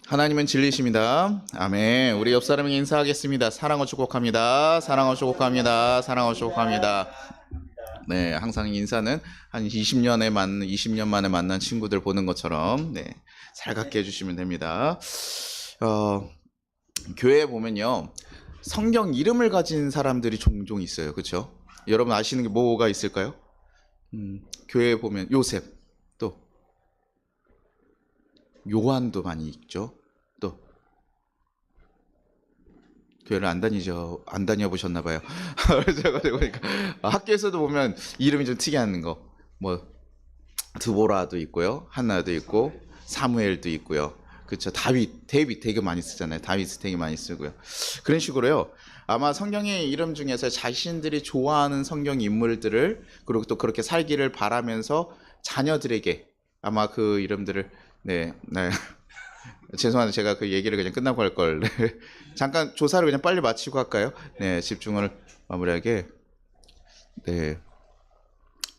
하나님은 진리십니다. 아멘. 우리 옆 사람에게 인사하겠습니다. 사랑을 축복합니다. 사랑을 축복합니다. 사랑을 축복합니다. 네, 항상 인사는 한 20년 만에 만난 친구들 보는 것처럼 살갑게 해주시면 됩니다. 교회에 보면요, 성경 이름을 가진 사람들이 종종 있어요. 그렇죠? 여러분 아시는 게 뭐가 있을까요? 교회에 보면 요셉, 또 요한도 많이 있죠. 또 교회를 안 다녀보셨나 봐요. 제가 보니까 학교에서도 보면 이름이 좀 특이한 거, 뭐 드보라도 있고요, 한나도 있고, 사무엘도 있고요. 그렇죠. 데빗 되게 많이 쓰잖아요. 다윗 되게 많이 쓰고요. 그런 식으로요. 아마 성경의 이름 중에서 자신들이 좋아하는 성경 인물들을, 그리고 또 그렇게 살기를 바라면서 자녀들에게 아마 그 이름들을 네. 죄송한데 제가 그 얘기를 그냥 끝나고 할 걸. 잠깐 조사를 그냥 빨리 마치고 할까요? 네, 집중을 마무리하게. 네,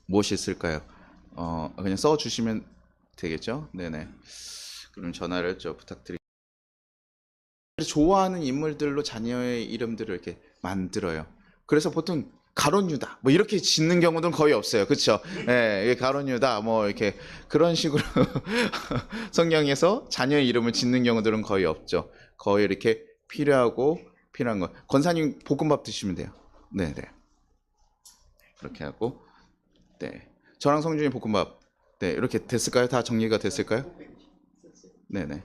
무엇이 있을까요? 그냥 써 주시면 되겠죠? 네네. 그럼 전화를 부탁드립니다. 좋아하는 인물들로 자녀의 이름들을 이렇게 만들어요. 그래서 보통 가론 유다 뭐 이렇게 짓는 경우는 거의 없어요. 그렇죠? 예, 가론 유다 뭐 이렇게 그런 식으로 성경에서 자녀의 이름을 짓는 경우들은 거의 없죠. 거의 이렇게 필요한 거. 권사님 볶음밥 드시면 돼요. 네, 네. 그렇게 하고 네. 저랑 성준이 볶음밥. 네, 이렇게 됐을까요? 다 정리가 됐을까요? 네, 네.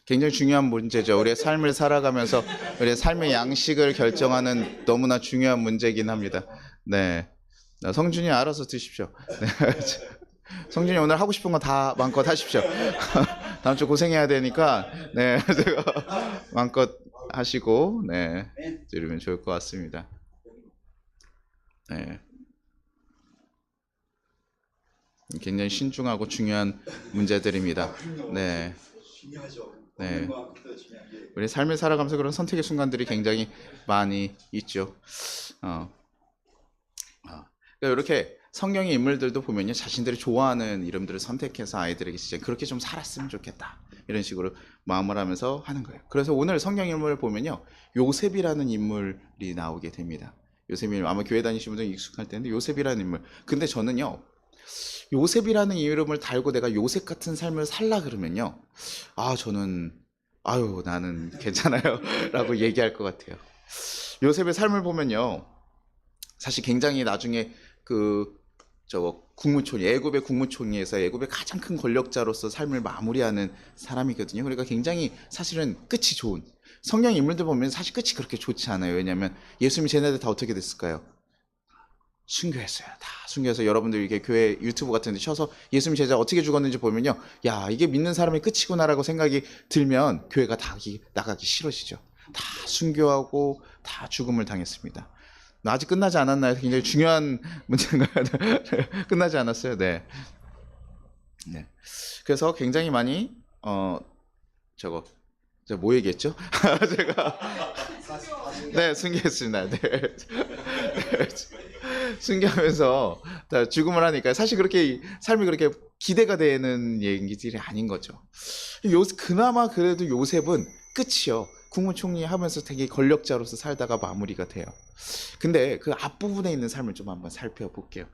굉장히 중요한 문제죠. 우리의 삶을 살아가면서 우리의 삶의 양식을 결정하는 너무나 중요한 문제이긴 합니다. 네, 성준이 알아서 드십시오. 네. 성준이 오늘 하고 싶은 거 다 마음껏 하십시오. 다음 주 고생해야 되니까 네, 제가 마음껏 하시고 네, 드리면 좋을 것 같습니다. 네, 굉장히 신중하고 중요한 문제들입니다. 네. 네. 우리 삶을 살아가면서 그런 선택의 순간들이 굉장히 많이 있죠. 그러니까 이렇게 성경의 인물들도 보면요, 자신들이 좋아하는 이름들을 선택해서 아이들에게 진짜 그렇게 좀 살았으면 좋겠다, 이런 식으로 마음을 하면서 하는 거예요. 그래서 오늘 성경 인물을 보면요, 요셉이라는 인물이 나오게 됩니다. 요셉이 아마 교회 다니시는 분들 익숙할 텐데, 요셉이라는 인물. 근데 저는요, 요셉이라는 이름을 달고 내가 요셉 같은 삶을 살라 그러면요, 저는 나는 괜찮아요 라고 얘기할 것 같아요. 요셉의 삶을 보면요, 사실 굉장히 나중에 국무총리, 애굽의 국무총리에서 애굽의 가장 큰 권력자로서 삶을 마무리하는 사람이거든요. 그러니까 굉장히 사실은 끝이 좋은, 성경 인물들 보면 사실 끝이 그렇게 좋지 않아요. 왜냐하면 예수님 쟤네들 다 어떻게 됐을까요? 순교했어요. 다 순교해서, 여러분들 이게 교회 유튜브 같은 데 쳐서 예수님 제자 어떻게 죽었는지 보면요, 야, 이게 믿는 사람의 끝이구나라고 생각이 들면 교회가 다 나가기 싫어지죠. 다 순교하고 다 죽음을 당했습니다. 아직 끝나지 않았나요? 굉장히 중요한 문제인가요? 끝나지 않았어요. 네. 네. 그래서 굉장히 많이 제가 뭐 얘기했죠? 제가 네, 순교했습니다. 네. 순교하면서 다 죽음을 하니까 사실 그렇게 삶이 그렇게 기대가 되는 얘기들이 아닌 거죠. 그나마 그래도 요셉은 끝이요, 국무총리 하면서 되게 권력자로서 살다가 마무리가 돼요. 근데 그 앞부분에 있는 삶을 좀 한번 살펴볼게요.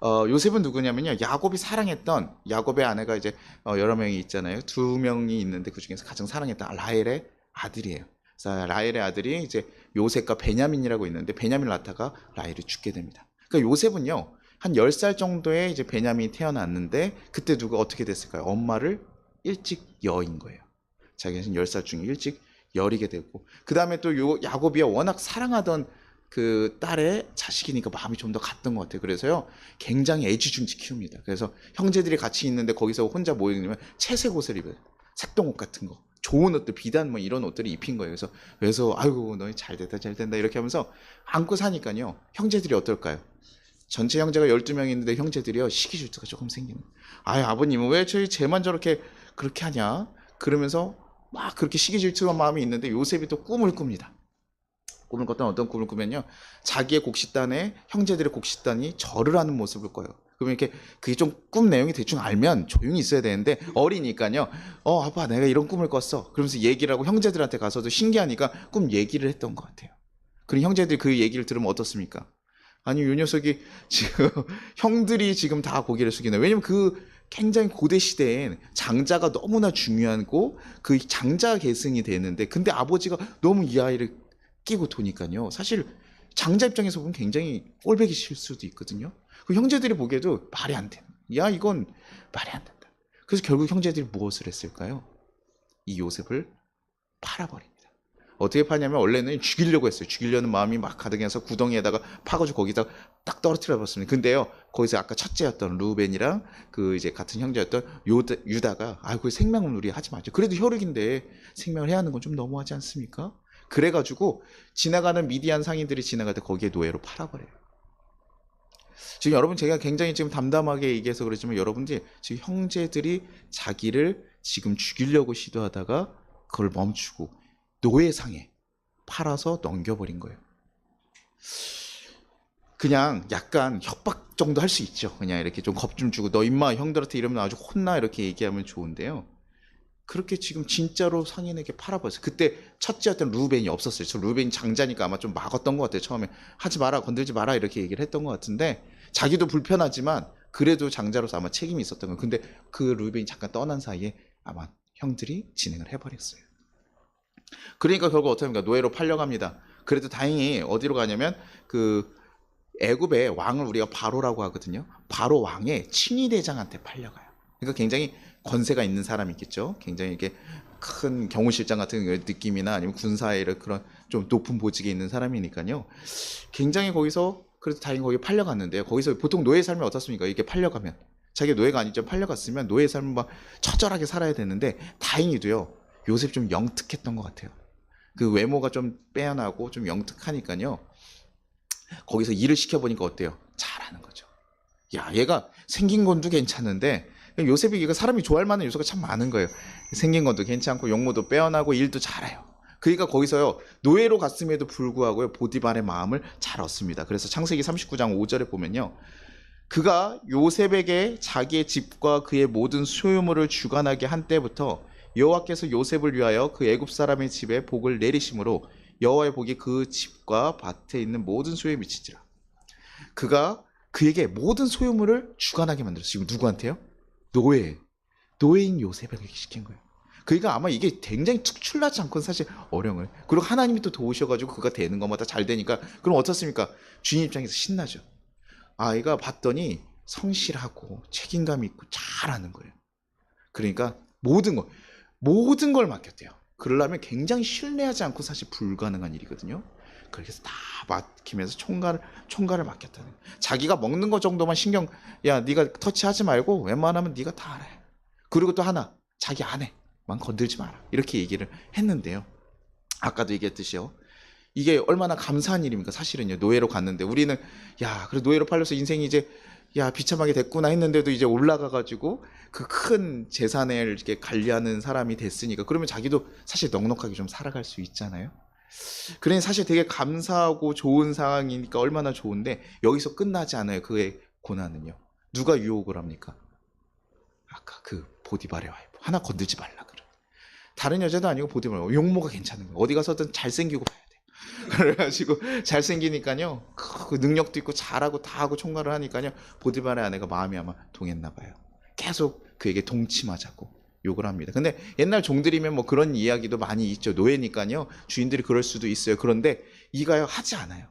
요셉은 누구냐면요, 야곱이 사랑했던, 야곱의 아내가 이제 여러 명이 있잖아요. 두 명이 있는데 그 중에서 가장 사랑했던 라헬의 아들이에요. 라헬의 아들이 이제 요셉과 베냐민이라고 있는데, 베냐민을 낳다가 라헬이 죽게 됩니다. 그러니까 요셉은요, 한 10살 정도에 이제 베냐민이 태어났는데, 그때 누가 어떻게 됐을까요? 엄마를 일찍 여인 거예요. 자기는 10살 중에 일찍 여리게 되고, 그 다음에 또 야곱이 워낙 사랑하던 그 딸의 자식이니까 마음이 좀 더 갔던 것 같아요. 그래서요, 굉장히 애지중지 키웁니다. 그래서 형제들이 같이 있는데 거기서 혼자 뭐 입냐면 채색 옷을 입어요. 색동옷 같은 거, 좋은 옷들, 비단 뭐 이런 옷들을 입힌 거예요. 그래서 아이고 너희 잘 된다 이렇게 하면서 안고 사니까요, 형제들이 어떨까요? 전체 형제가 12명 있는데 형제들이요, 시기 질투가 조금 생기는. 아버님은 왜 쟤만 그렇게 하냐? 그러면서 막 그렇게 시기 질투한 마음이 있는데, 요셉이 또 꿈을 꿉니다. 어떤 꿈을 꾸면요, 자기의 곡식단에 형제들의 곡식단이 절을 하는 모습을 꿔요. 그러면 이렇게 그게 좀 꿈 내용이 대충 알면 조용히 있어야 되는데 어리니까요. 아빠 내가 이런 꿈을 꿨어. 그러면서 얘기를 하고 형제들한테 가서도 신기하니까 꿈 얘기를 했던 것 같아요. 그리고 형제들이 그 얘기를 들으면 어떻습니까? 아니 요 녀석이 지금 형들이 지금 다 고개를 숙이네. 왜냐면 그 굉장히 고대 시대엔 장자가 너무나 중요하고 그 장자 계승이 되는데 근데 아버지가 너무 이 아이를 끼고 도니까요. 사실 장자 입장에서 보면 굉장히 꼴보기 싫을 수도 있거든요. 그 형제들이 보기에도 말이 안 돼. 야 이건 말이 안 된다. 그래서 결국 형제들이 무엇을 했을까요? 이 요셉을 팔아버립니다. 어떻게 파냐면 원래는 죽이려고 했어요. 죽이려는 마음이 막 가득해서 구덩이에다가 파가지고 거기다 딱 떨어뜨려 봤습니다. 근데요, 거기서 아까 첫째였던 루벤이랑 그 이제 같은 형제였던 유다가 그 생명을 우리 하지 마죠. 그래도 혈육인데 생명을 해야 하는 건 좀 너무하지 않습니까? 그래가지고 지나가는 미디안 상인들이 지나갈 때 거기에 노예로 팔아버려요. 지금 여러분 제가 굉장히 지금 담담하게 얘기해서 그렇지만 여러분들이 지금 형제들이 자기를 지금 죽이려고 시도하다가 그걸 멈추고 노예상에 팔아서 넘겨버린 거예요. 그냥 약간 협박 정도 할 수 있죠. 그냥 이렇게 좀 겁 좀 주고 너 임마 형들한테 이러면 아주 혼나 이렇게 얘기하면 좋은데요. 그렇게 지금 진짜로 상인에게 팔아버렸어요. 그때 첫째였던 루벤이 없었어요. 저 루벤이 장자니까 아마 좀 막았던 것 같아요. 처음에 하지 마라 건들지 마라 이렇게 얘기를 했던 것 같은데 자기도 불편하지만 그래도 장자로서 아마 책임이 있었던 거예요. 근데 그 루벤이 잠깐 떠난 사이에 아마 형들이 진행을 해버렸어요. 그러니까 결국 어떻게 합니까? 노예로 팔려갑니다. 그래도 다행히 어디로 가냐면 그 애굽의 왕을 우리가 바로라고 하거든요. 바로 왕의 친위 대장한테 팔려가요. 그러니까 굉장히 권세가 있는 사람이겠죠. 굉장히 이게 큰 경호실장 같은 느낌이나 아니면 군사의 그런 좀 높은 보직에 있는 사람이니까요. 굉장히 거기서 그래도 다행히 거기 팔려갔는데요. 거기서 보통 노예 삶이 어떻습니까? 이게 팔려가면 자기 노예가 아니죠. 팔려갔으면 노예 삶을 막 처절하게 살아야 되는데 다행히도요. 요셉 좀 영특했던 것 같아요. 그 외모가 좀 빼어나고 좀 영특하니까요. 거기서 일을 시켜보니까 어때요? 잘하는 거죠. 야, 얘가 생긴 건도 괜찮은데 요셉이 이거 사람이 좋아할 만한 요소가 참 많은 거예요. 생긴 것도 괜찮고 용모도 빼어나고 일도 잘해요. 그러니까 거기서요 노예로 갔음에도 불구하고요 보디발의 마음을 잘 얻습니다. 그래서 창세기 39장 5절에 보면요. 그가 요셉에게 자기의 집과 그의 모든 소유물을 주관하게 한 때부터 여호와께서 요셉을 위하여 그 애굽 사람의 집에 복을 내리심으로 여호와의 복이 그 집과 밭에 있는 모든 소유에 미치지라. 그가 그에게 모든 소유물을 주관하게 만들었어요. 지금 누구한테요? 노예인 요셉에게 시킨 거예요. 그러니까 아마 이게 굉장히 특출나지 않고는 사실 어려워요. 그리고 하나님이 또 도우셔가지고 그가 되는 것마다 잘 되니까 그럼 어떻습니까? 주인 입장에서 신나죠. 아이가 봤더니 성실하고 책임감 있고 잘하는 거예요. 그러니까 모든 걸 맡겼대요. 그러려면 굉장히 신뢰하지 않고 사실 불가능한 일이거든요. 그래서 다 맡기면서 총괄을 맡겼다는 거예요. 자기가 먹는 거 정도만 야 네가 터치하지 말고 웬만하면 네가 다 알아. 그리고 또 하나 자기 아내만 건들지 마라 이렇게 얘기를 했는데요. 아까도 얘기했듯이요. 이게 얼마나 감사한 일입니까? 사실은요. 노예로 갔는데 우리는 야 그래 노예로 팔려서 인생이 이제 야 비참하게 됐구나 했는데도 이제 올라가가지고 그 큰 재산을 이렇게 관리하는 사람이 됐으니까 그러면 자기도 사실 넉넉하게 좀 살아갈 수 있잖아요. 그래 사실 되게 감사하고 좋은 상황이니까 얼마나 좋은데 여기서 끝나지 않아요. 그의 고난은요. 누가 유혹을 합니까? 아까 그 보디발의 와이프 하나 건들지 말라 그래. 다른 여자도 아니고 보디발 용모가 괜찮은 거예요. 어디 가서든 잘생기고 봐야 돼요. 그래가지고 잘생기니까요. 그 능력도 있고 잘하고 다 하고 총괄을 하니까요. 보디발의 아내가 마음이 아마 동했나 봐요. 계속 그에게 동침하자고 욕을 합니다. 근데 옛날 종들이면 뭐 그런 이야기도 많이 있죠. 노예니까요. 주인들이 그럴 수도 있어요. 그런데 이가요 하지 않아요.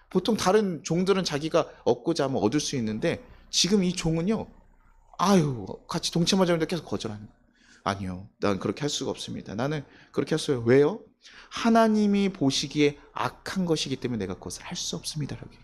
보통 다른 종들은 자기가 얻고자 하면 얻을 수 있는데 지금 이 종은요. 같이 동침하자는데 계속 거절하는 거예요. 아니요. 난 그렇게 할 수가 없습니다. 나는 그렇게 했어요. 왜요? 하나님이 보시기에 악한 것이기 때문에 내가 그것을 할 수 없습니다. 여기.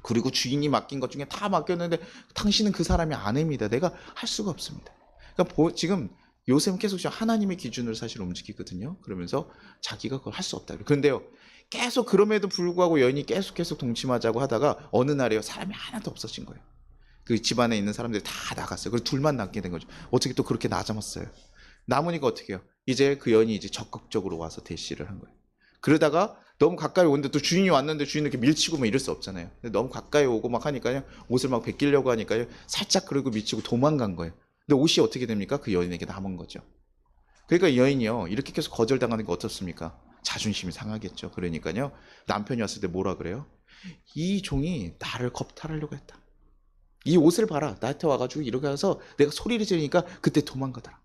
그리고 주인이 맡긴 것 중에 다 맡겼는데 당신은 그 사람이 아내입니다. 내가 할 수가 없습니다. 그러니까 지금 요셉은 계속 하나님의 기준으로 사실 움직이거든요. 그러면서 자기가 그걸 할 수 없다. 그런데요. 계속 그럼에도 불구하고 여인이 계속 동침하자고 하다가 어느 날에요. 사람이 하나도 없어진 거예요. 그 집안에 있는 사람들이 다 나갔어요. 그리고 둘만 남게 된 거죠. 어떻게 또 그렇게 남았어요. 남으니까 어떻게 해요? 이제 그 여인이 이제 적극적으로 와서 대시를 한 거예요. 그러다가 너무 가까이 오는데 또 주인이 왔는데 주인을 이렇게 밀치고 막 이럴 수 없잖아요. 근데 너무 가까이 오고 막 하니까요. 옷을 막 벗기려고 하니까요. 살짝 그러고 밀치고 도망간 거예요. 근데 옷이 어떻게 됩니까? 그 여인에게 남은 거죠. 그러니까 이 여인이요. 이렇게 계속 거절당하는 게 어떻습니까? 자존심이 상하겠죠. 그러니까요. 남편이 왔을 때 뭐라 그래요? 이 종이 나를 겁탈하려고 했다. 이 옷을 봐라. 나한테 와가지고 이렇게 해서 내가 소리를 지르니까 그때 도망가더라.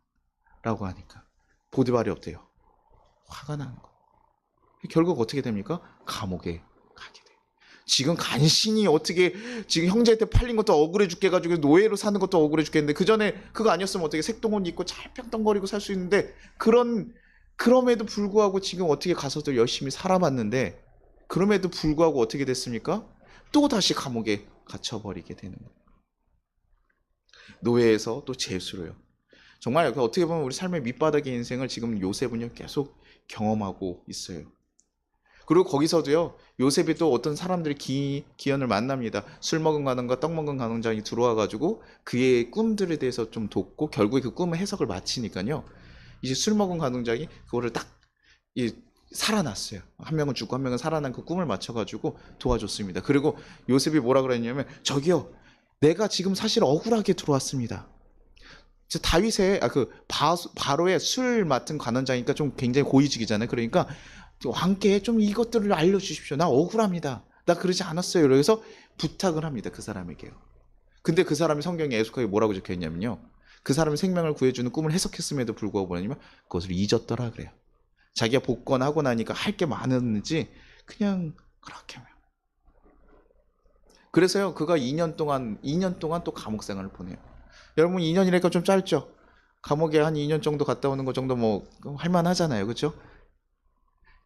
라고 하니까 보디발이 어때요? 화가 나는 거. 결국 어떻게 됩니까? 감옥에 가게 돼요. 지금 간신히 어떻게 지금 형제한테 팔린 것도 억울해 죽게 해가지고 노예로 사는 것도 억울해 죽겠는데 그 전에 그거 아니었으면 어떻게 색동옷 입고 잘 뿅뿅거리고 살 수 있는데 그럼에도 불구하고 지금 어떻게 가서도 열심히 살아봤는데 그럼에도 불구하고 어떻게 됐습니까? 또 다시 감옥에 갇혀버리게 되는 거예요. 노예에서 또 죄수로요. 정말 어떻게 보면 우리 삶의 밑바닥의 인생을 지금 요셉은요 계속 경험하고 있어요. 그리고 거기서도요 요셉이 또 어떤 사람들이 기연을 만납니다. 술 먹은 가능과 떡 먹은 가능장이 들어와가지고 그의 꿈들에 대해서 좀 돕고 결국에 그 꿈의 해석을 마치니까요 이제 술 먹은 가능장이 그거를 딱 살아났어요. 한 명은 죽고 한 명은 살아난 그 꿈을 맞춰가지고 도와줬습니다. 그리고 요셉이 뭐라 그랬냐면 저기요 내가 지금 사실 억울하게 들어왔습니다. 다윗의 바로의 술 맡은 관원장이니까 좀 굉장히 고위직이잖아요. 그러니까 왕께 좀 이것들을 알려주십시오. 나 억울합니다. 나 그러지 않았어요. 그래서 부탁을 합니다. 그 사람에게요. 근데 그 사람이 성경에 애석하게 뭐라고 적혀있냐면요. 그 사람이 생명을 구해주는 꿈을 해석했음에도 불구하고 뭐냐면 그것을 잊었더라 그래요. 자기가 복권하고 나니까 할 게 많았는지 그냥 그렇게. 그래서요 그가 2년 동안 또 감옥 생활을 보내요. 여러분 2년이니까 좀 짧죠. 감옥에 한 2년 정도 갔다 오는 거 정도 뭐 할만하잖아요. 그렇죠?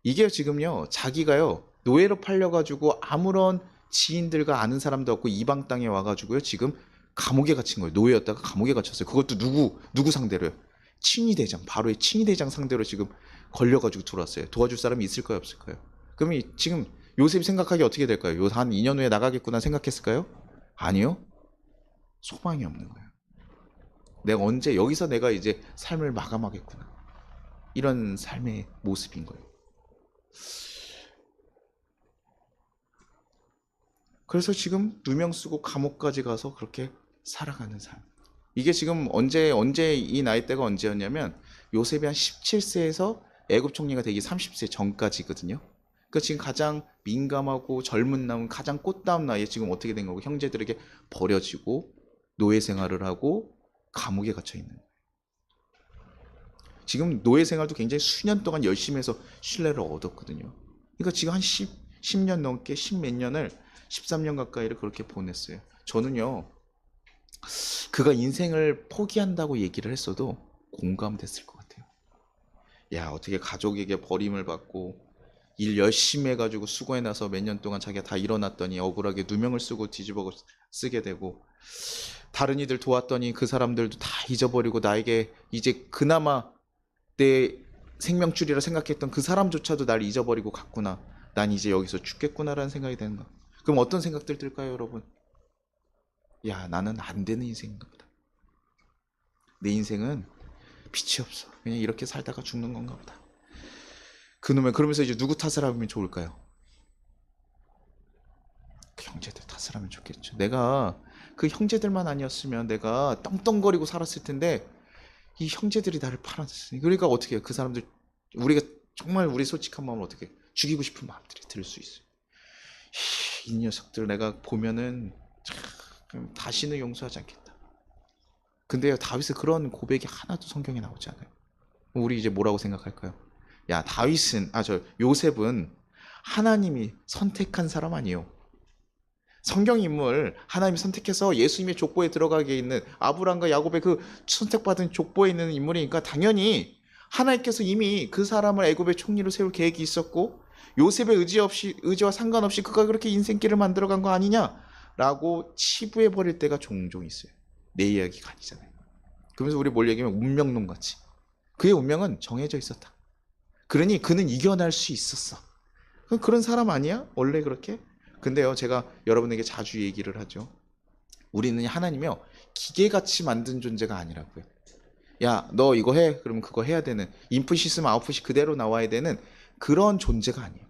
이게 지금요 자기가요 노예로 팔려가지고 아무런 지인들과 아는 사람도 없고 이방 땅에 와가지고요 지금 감옥에 갇힌 거예요. 노예였다가 감옥에 갇혔어요. 그것도 누구 상대로요? 친위대장, 바로의 친위대장 상대로 지금 걸려가지고 들어왔어요. 도와줄 사람이 있을까요 없을까요? 그러면 지금 요셉이 생각하기 어떻게 될까요? 한 2년 후에 나가겠구나 생각했을까요? 아니요. 소망이 없는 거예요. 내가 언제 여기서 내가 이제 삶을 마감하겠구나. 이런 삶의 모습인 거예요. 그래서 지금 누명 쓰고 감옥까지 가서 그렇게 살아가는 삶. 이게 지금 언제 이 나이대가 언제였냐면 요셉이 한 17세에서 애굽 총리가 되기 30세 전까지거든요. 그러니까 지금 가장 민감하고 젊은 나온 가장 꽃다운 나이에 지금 어떻게 된 거고 형제들에게 버려지고 노예 생활을 하고 감옥에 갇혀 있는 거예요. 지금 노예 생활도 굉장히 수년 동안 열심히 해서 신뢰를 얻었거든요. 그러니까 지금 한 10년 넘게 10몇 년을 13년 가까이를 그렇게 보냈어요. 저는요 그가 인생을 포기한다고 얘기를 했어도 공감됐을 것 같아요. 야 어떻게 가족에게 버림을 받고 일 열심히 해가지고 수고해놔서 몇 년 동안 자기가 다 일어났더니 억울하게 누명을 쓰고 뒤집어 쓰게 되고 다른 이들 도왔더니 그 사람들도 다 잊어버리고 나에게 이제 그나마 내 생명줄이라 생각했던 그 사람조차도 날 잊어버리고 갔구나. 난 이제 여기서 죽겠구나라는 생각이 되는 거. 그럼 어떤 생각들 들까요 여러분? 야 나는 안 되는 인생인가 보다. 내 인생은 빛이 없어. 그냥 이렇게 살다가 죽는 건가 보다. 그러면서 이제 누구 탓을 하면 좋을까요? 그 형제들 탓을 하면 좋겠죠. 내가 그 형제들만 아니었으면 내가 떵떵거리고 살았을 텐데 이 형제들이 나를 팔아냈으니 그러니까 어떻게 해요? 그 사람들 우리가 정말 우리 솔직한 마음을 어떻게 죽이고 싶은 마음들이 들 수 있어요. 이 녀석들 내가 보면은 참 다시는 용서하지 않겠다. 근데요 다윗은 그런 고백이 하나도 성경에 나오지 않아요. 우리 이제 뭐라고 생각할까요? 야 요셉은 하나님이 선택한 사람 아니에요. 성경 인물 하나님이 선택해서 예수님의 족보에 들어가게 있는 아브라함과 야곱의 그 선택받은 족보에 있는 인물이니까 당연히 하나님께서 이미 그 사람을 애굽의 총리로 세울 계획이 있었고 요셉의 의지와 상관없이 그가 그렇게 인생길을 만들어간 거 아니냐라고 치부해 버릴 때가 종종 있어요. 내 이야기가 아니잖아요. 그러면서 우리 뭘 얘기하면 운명론 같이 그의 운명은 정해져 있었다. 그러니 그는 이겨낼 수 있었어. 그런 사람 아니야? 원래 그렇게? 근데요 제가 여러분에게 자주 얘기를 하죠. 우리는 하나님이요 기계같이 만든 존재가 아니라고요. 야 너 이거 해 그러면 그거 해야 되는 인풋이 있으면 아웃풋이 그대로 나와야 되는 그런 존재가 아니에요.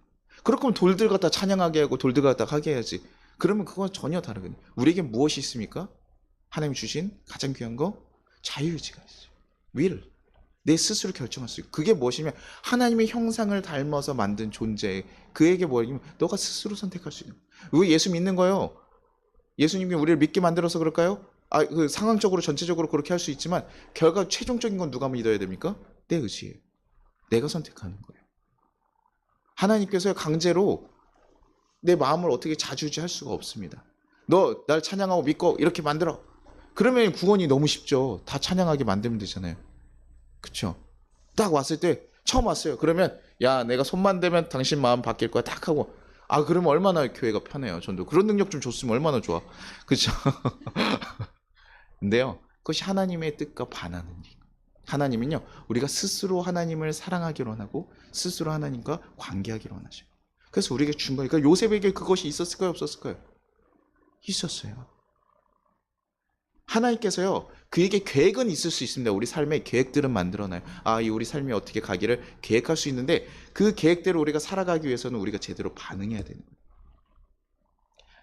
그럴 거면 돌들 갖다 찬양하게 하고 돌들 갖다 하게 해야지. 그러면 그건 전혀 다르거든요. 우리에게 무엇이 있습니까? 하나님이 주신 가장 귀한 거 자유의지가 있어요. will. 내 스스로 결정할 수 있고, 그게 무엇이냐면 하나님의 형상을 닮아서 만든 존재, 그에게 뭐냐면 너가 스스로 선택할 수 있는. 왜 예수 믿는 거예요? 예수님이 우리를 믿게 만들어서 그럴까요? 그 상황적으로 전체적으로 그렇게 할 수 있지만 결과 최종적인 건 누가 믿어야 됩니까? 내 의지예요. 내가 선택하는 거예요. 하나님께서 강제로 내 마음을 어떻게 좌지우지할 수가 없습니다. 너 날 찬양하고 믿고 이렇게 만들어. 그러면 구원이 너무 쉽죠. 다 찬양하게 만들면 되잖아요. 그쵸? 딱 왔을 때 처음 왔어요. 그러면 야, 내가 손만 대면 당신 마음 바뀔 거야. 딱 하고, 그러면 얼마나 교회가 편해요. 전도 그런 능력 좀 줬으면 얼마나 좋아. 그쵸? 근데요, 그것이 하나님의 뜻과 반하는 일. 하나님은요, 우리가 스스로 하나님을 사랑하기로 원하고 스스로 하나님과 관계하기로 원하셔요. 그래서 우리에게 준 거니까 요셉에게 그것이 있었을까요, 없었을까요? 있었어요. 하나님께서요, 그에게 계획은 있을 수 있습니다. 우리 삶에 계획들은 만들어놔요. 이 우리 삶이 어떻게 가기를 계획할 수 있는데, 그 계획대로 우리가 살아가기 위해서는 우리가 제대로 반응해야 되는 거예요.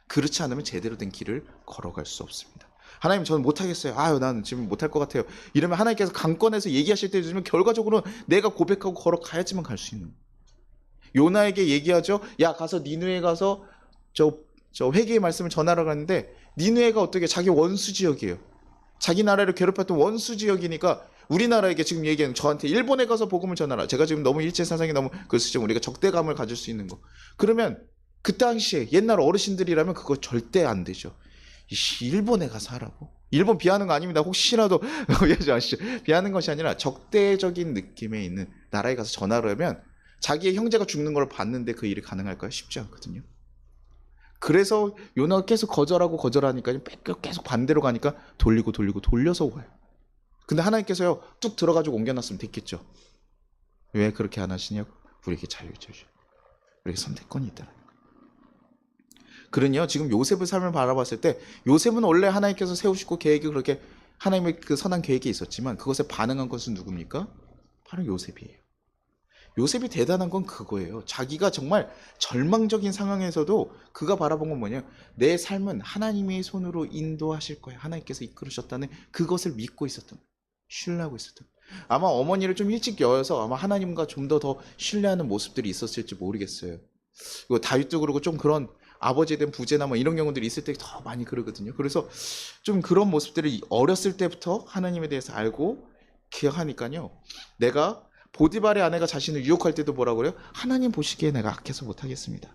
그렇지 않으면 제대로 된 길을 걸어갈 수 없습니다. 하나님, 저는 못하겠어요. 나는 지금 못할 것 같아요. 이러면 하나님께서 강권해서 얘기하실 때 요즘은 결과적으로 내가 고백하고 걸어가야지만 갈 수 있는 거예요. 요나에게 얘기하죠. 야, 가서 니느웨 가서 저 회개의 말씀을 전하러 갔는데, 니느웨가 어떻게 자기 원수 지역이에요. 자기 나라를 괴롭혔던 원수 지역이니까 우리나라에게 지금 얘기하는 저한테 일본에 가서 복음을 전하라. 제가 지금 너무 일제사상이 너무 그래서 우리가 적대감을 가질 수 있는 거. 그러면 그 당시에 옛날 어르신들이라면 그거 절대 안 되죠. 일본에 가서 하라고? 일본 비하는 거 아닙니다. 혹시라도 이해하지 마시죠. 비하는 것이 아니라 적대적인 느낌에 있는 나라에 가서 전하려 하면 자기의 형제가 죽는 걸 봤는데 그 일이 가능할까요? 쉽지 않거든요. 그래서 요나가 계속 거절하니까 계속 반대로 가니까 돌려서 와요. 근데 하나님께서요, 뚝 들어가지고 옮겨놨으면 됐겠죠. 왜 그렇게 안 하시냐고? 우리에게 자유의지를 주셔요. 우리에게 선택권이 있다는 거예요. 그러니요, 지금 요셉의 삶을 바라봤을 때 요셉은 원래 하나님께서 세우시고 계획이 그렇게 하나님의 그 선한 계획이 있었지만 그것에 반응한 것은 누굽니까? 바로 요셉이에요. 요셉이 대단한 건 그거예요. 자기가 정말 절망적인 상황에서도 그가 바라본 건 뭐냐? 내 삶은 하나님의 손으로 인도하실 거야. 하나님께서 이끌으셨다는 그것을 믿고 있었던 거예요. 신뢰하고 있었던 거예요. 아마 어머니를 좀 일찍 여어서 아마 하나님과 좀 더 신뢰하는 모습들이 있었을지 모르겠어요. 이거 다윗도 그러고 좀 그런 아버지에 대한 부재나 뭐 이런 경우들이 있을 때 더 많이 그러거든요. 그래서 좀 그런 모습들을 어렸을 때부터 하나님에 대해서 알고 기억하니까요. 내가 보디발의 아내가 자신을 유혹할 때도 뭐라고 그래요? 하나님 보시기에 내가 악해서 못하겠습니다.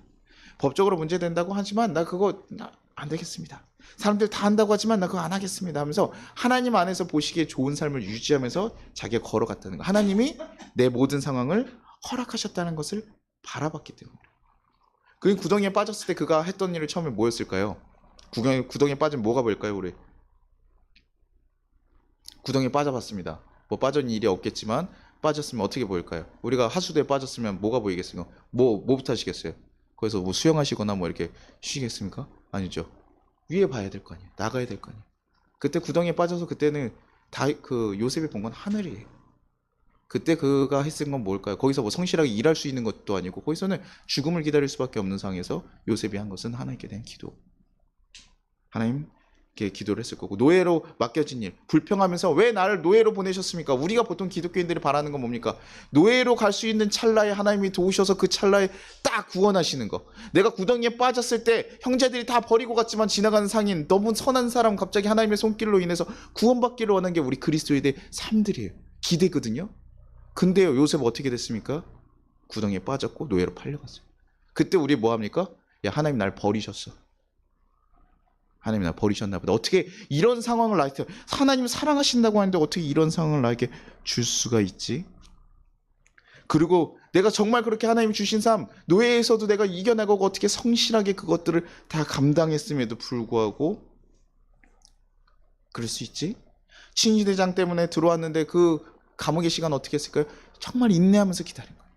법적으로 문제된다고 하지만 나 그거 안 되겠습니다. 사람들 다 한다고 하지만 나 그거 안 하겠습니다 하면서 하나님 안에서 보시기에 좋은 삶을 유지하면서 자기가 걸어갔다는 거. 하나님이 내 모든 상황을 허락하셨다는 것을 바라봤기 때문에. 그 구덩이에 빠졌을 때 그가 했던 일을 처음에 뭐였을까요? 구덩이에 빠지면 뭐가 보일까요? 우리 구덩이에 빠져봤습니다. 뭐 빠진 일이 없겠지만 빠졌으면 어떻게 보일까요? 우리가 하수도에 빠졌으면 뭐가 보이겠습니까? 뭐부터 하시겠어요? 거기서 뭐 수영하시거나 뭐 이렇게 쉬겠습니까? 아니죠. 위에 봐야 될 거 아니에요. 나가야 될 거 아니에요. 그때 구덩이에 빠져서 그때는 그 요셉이 본 건 하늘이에요. 그때 그가 했은 건 뭘까요? 거기서 뭐 성실하게 일할 수 있는 것도 아니고 거기서는 죽음을 기다릴 수밖에 없는 상황에서 요셉이 한 것은 하나님께 대한 기도. 하나님께 기도를 했을 거고, 노예로 맡겨진 일, 불평하면서 왜 나를 노예로 보내셨습니까? 우리가 보통 기독교인들이 바라는 건 뭡니까? 노예로 갈 수 있는 찰나에 하나님이 도우셔서 그 찰나에 딱 구원하시는 거. 내가 구덩이에 빠졌을 때 형제들이 다 버리고 갔지만 지나가는 상인, 너무 선한 사람 갑자기 하나님의 손길로 인해서 구원받기를 원하는 게 우리 그리스도인의 삶들이에요. 기대거든요. 근데요, 요셉 어떻게 됐습니까? 구덩이에 빠졌고 노예로 팔려갔어요. 그때 우리 뭐 합니까? 야, 하나님 날 버리셨어. 하나님 날 버리셨나 보다. 어떻게 이런 상황을 나한테, 하나님 사랑하신다고 하는데 어떻게 이런 상황을 나에게 줄 수가 있지? 그리고 내가 정말 그렇게 하나님 주신 삶, 노예에서도 내가 이겨내고 어떻게 성실하게 그것들을 다 감당했음에도 불구하고 그럴 수 있지? 친위대장 때문에 들어왔는데 그 감옥의 시간 어떻게 했을까요? 정말 인내하면서 기다린 거예요.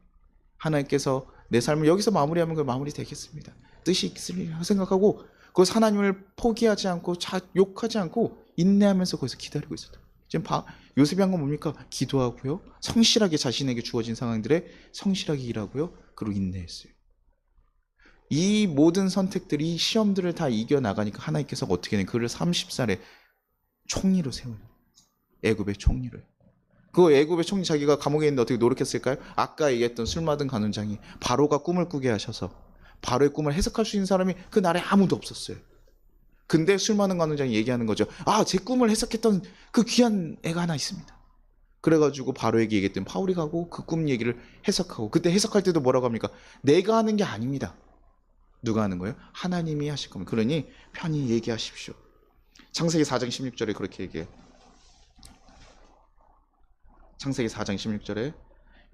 하나님께서 내 삶을 여기서 마무리하면 그 마무리 되겠습니다. 뜻이 있으리라 생각하고 그것을 하나님을 포기하지 않고 욕하지 않고 인내하면서 거기서 기다리고 있었다. 지금 요셉이 한 건 뭡니까? 기도하고요. 성실하게 자신에게 주어진 상황들에 성실하게 일하고요. 그리고 인내했어요. 이 모든 선택들이 시험들을 다 이겨나가니까 하나님께서 어떻게 된 그를 30살에 총리로 세워요. 애굽의 총리를. 그 애굽의 총리 자기가 감옥에 있는데 어떻게 노력했을까요? 아까 얘기했던 술 맞은 간원장이 바로가 꿈을 꾸게 하셔서 바로의 꿈을 해석할 수 있는 사람이 그 나라에 아무도 없었어요. 근데 술 많은 간원장이 얘기하는 거죠. 아, 제 꿈을 해석했던 그 귀한 애가 하나 있습니다. 그래가지고 바로에게 얘기했더니 바울이 가고 그 꿈 얘기를 해석하고, 그때 해석할 때도 뭐라고 합니까? 내가 하는 게 아닙니다. 누가 하는 거예요? 하나님이 하실 겁니다. 그러니 편히 얘기하십시오. 창세기 4장 16절에 그렇게 얘기해요. 창세기 4장 16절에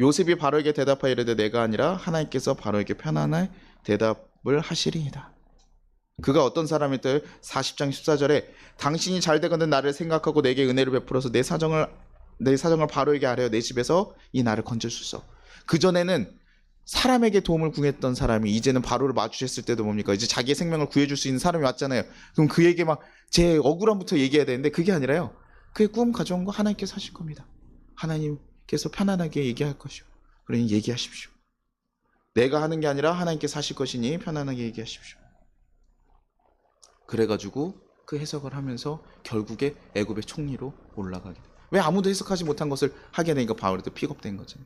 요셉이 바로에게 대답하여 이르되 내가 아니라 하나님께서 바로에게 편안한 대답을 하시리이다. 그가 어떤 사람일까요? 40장 14절에 당신이 잘 되거든 나를 생각하고 내게 은혜를 베풀어서 내 사정을 바로에게 아뢰어 내 집에서 이 나를 건져주소. 그전에는 사람에게 도움을 구했던 사람이 이제는 바로를 마주쳤을 때도 뭡니까? 이제 자기의 생명을 구해줄 수 있는 사람이 왔잖아요. 그럼 그에게 막 제 억울함부터 얘기해야 되는데 그게 아니라요. 그의 꿈 가져온 거 하나님께서 하실 겁니다. 하나님께서 편안하게 얘기할 것이요. 그러니 얘기하십시오. 내가 하는 게 아니라 하나님께서 하실 것이니 편안하게 얘기하십시오. 그래가지고 그 해석을 하면서 결국에 애굽의 총리로 올라가게 돼요. 왜 아무도 해석하지 못한 것을 하게 되니까 바울도 픽업된 거죠.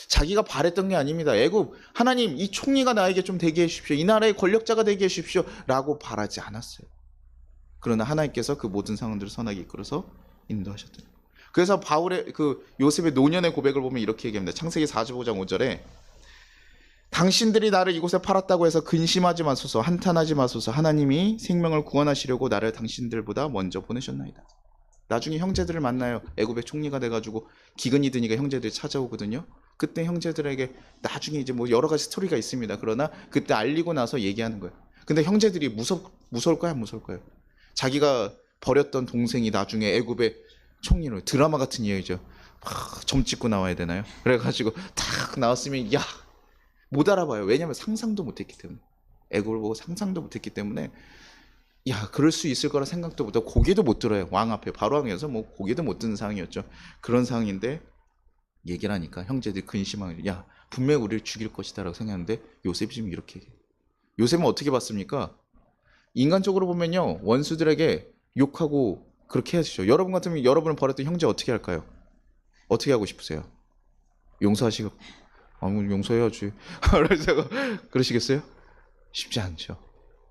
자기가 바랬던 게 아닙니다. 애굽 하나님 이 총리가 나에게 좀 되게 해주십시오. 이 나라의 권력자가 되게 해주십시오. 라고 바라지 않았어요. 그러나 하나님께서 그 모든 상황들을 선하게 이끌어서 인도하셨대요. 그래서 바울의 그 요셉의 노년의 고백을 보면 이렇게 얘기합니다. 창세기 45장 5절에 당신들이 나를 이곳에 팔았다고 해서 근심하지 마소서, 한탄하지 마소서. 하나님이 생명을 구원하시려고 나를 당신들보다 먼저 보내셨나이다. 나중에 형제들을 만나요. 애굽의 총리가 돼가지고 기근이 드니까 형제들이 찾아오거든요. 그때 형제들에게 나중에 이제 뭐 여러 가지 스토리가 있습니다. 그러나 그때 알리고 나서 얘기하는 거예요. 근데 형제들이 무서울까요? 안 무서울까요? 자기가 버렸던 동생이 나중에 애굽의 총리로, 드라마 같은 이야기죠. 점 찍고 나와야 되나요? 그래가지고 탁 나왔으면 야, 못 알아봐요. 왜냐하면 상상도 못했기 때문에. 애굽을 보고 상상도 못했기 때문에 야, 그럴 수 있을 거라 생각도 못하고 고개도 못 들어요. 왕 앞에 바로 왕이어서 뭐 고개도 못 드는 상황이었죠. 그런 상황인데 얘기를 하니까 형제들이 근심하는, 야, 분명히 우리를 죽일 것이다 라고 생각하는데 요셉이 지금 이렇게 얘기해요. 요셉은 어떻게 봤습니까? 인간적으로 보면요, 원수들에게 욕하고 그렇게 해야죠. 여러분 같으면 여러분을 버렸던 형제 어떻게 할까요? 어떻게 하고 싶으세요? 용서하시고, 용서해야지. 그러시겠어요? 쉽지 않죠.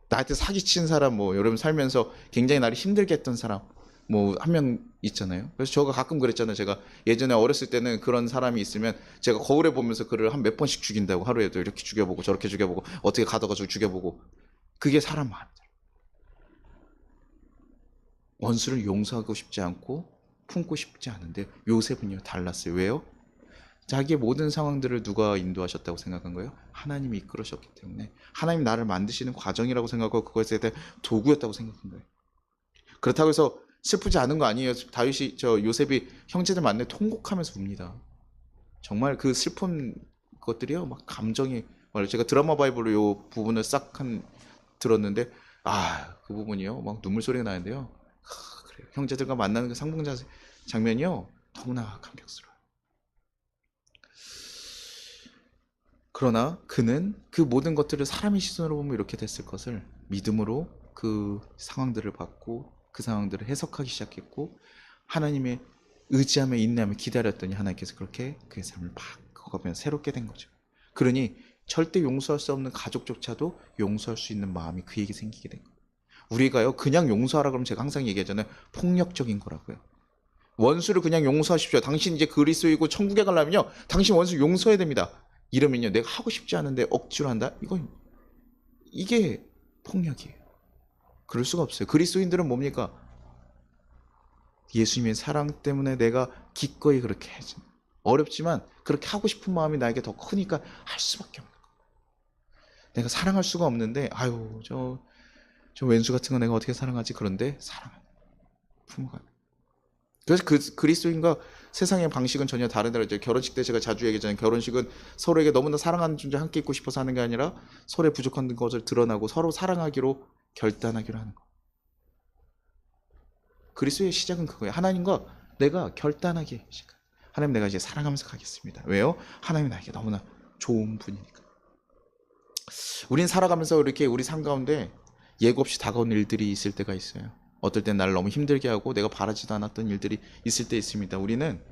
나한테 사기친 사람, 뭐 여러분 살면서 굉장히 나를 힘들게 했던 사람 뭐 한 명 있잖아요. 그래서 저가 가끔 그랬잖아요. 제가 예전에 어렸을 때는 그런 사람이 있으면 제가 거울에 보면서 그를 한 몇 번씩 죽인다고, 하루에도 이렇게 죽여보고 저렇게 죽여보고 어떻게 가둬가지고 죽여보고. 그게 사람 마음이에요. 원수를 용서하고 싶지 않고 품고 싶지 않은데 요셉은요 달랐어요. 왜요? 자기의 모든 상황들을 누가 인도하셨다고 생각한 거예요? 하나님이 이끌으셨기 때문에 하나님 나를 만드시는 과정이라고 생각하고 그것에 대해 도구였다고 생각한 거예요. 그렇다고 해서 슬프지 않은 거 아니에요. 다윗이 요셉이 형제들 만나 통곡하면서 웁니다. 정말 그 슬픈 것들이요 막 감정이, 제가 드라마 바이블로 요 부분을 싹 들었는데 그 부분이요 막 눈물 소리가 나는데요. 그래요. 형제들과 만나는 그 상봉자 장면이요 너무나 감격스러워요. 그러나 그는 그 모든 것들을 사람의 시선으로 보면 이렇게 됐을 것을 믿음으로 그 상황들을 봤고 그 상황들을 해석하기 시작했고 하나님의 의지하며 인내하며 기다렸더니 하나님께서 그렇게 그의 삶을 바꿔가면서 새롭게 된 거죠. 그러니 절대 용서할 수 없는 가족조차도 용서할 수 있는 마음이 그에게 생기게 된 거예요. 우리가요 그냥 용서하라 그러면 제가 항상 얘기하잖아요. 폭력적인 거라고요. 원수를 그냥 용서하십시오. 당신 이제 그리스도이고 천국에 가려면요 당신 원수 용서해야 됩니다. 이러면요 내가 하고 싶지 않은데 억지로 한다? 이게 폭력이에요. 그럴 수가 없어요. 그리스도인들은 뭡니까? 예수님의 사랑 때문에 내가 기꺼이 그렇게 해야지. 어렵지만 그렇게 하고 싶은 마음이 나에게 더 크니까 할 수밖에 없는 거예요. 내가 사랑할 수가 없는데 저 왼수 같은 거 내가 어떻게 사랑하지? 그런데 사랑하는 부모가. 그래서 그리스도인과 세상의 방식은 전혀 다르더라고요. 결혼식 때 제가 자주 얘기하잖아요. 결혼식은 서로에게 너무나 사랑하는 존재 함께 있고 싶어서 하는 게 아니라 서로의 부족한 것을 드러나고 서로 사랑하기로 결단하기로 하는 거. 그리스도의 시작은 그거예요. 하나님과 내가 결단하게 시작. 하나님 내가 이제 사랑하면서 가겠습니다. 왜요? 하나님이 나에게 너무나 좋은 분이니까. 우린 살아가면서 이렇게 우리 삶 가운데 예고 없이 다가오는 일들이 있을 때가 있어요. 어떨 땐 나를 너무 힘들게 하고 내가 바라지도 않았던 일들이 있을 때 있습니다. 우리는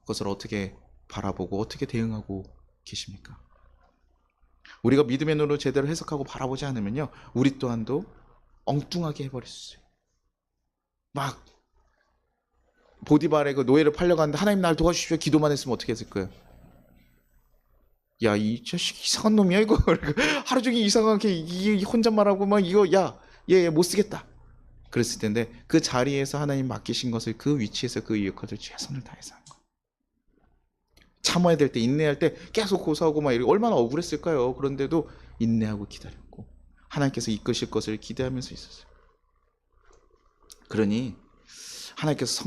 그것을 어떻게 바라보고 어떻게 대응하고 계십니까? 우리가 믿음의 눈으로 제대로 해석하고 바라보지 않으면요, 우리 또한도 엉뚱하게 해버릴 수 있어요. 막 보디발의 그 노예를 팔려가는데 하나님 날 도와주십시오 기도만 했으면 어떻게 했을 거예요? 야, 이 자식 이상한 놈이야 이거. 하루 종일 이상하게 이 혼잣말하고 막 이거 얘 못 쓰겠다 그랬을 텐데, 그 자리에서 하나님 맡기신 것을 그 위치에서 그 역할을 최선을 다해서 한 거예요. 참아야 될 때, 인내할 때 계속 고소하고 막 이렇게 얼마나 억울했을까요? 그런데도 인내하고 기다렸고 하나님께서 이끄실 것을 기대하면서 있었어요. 그러니 하나님께서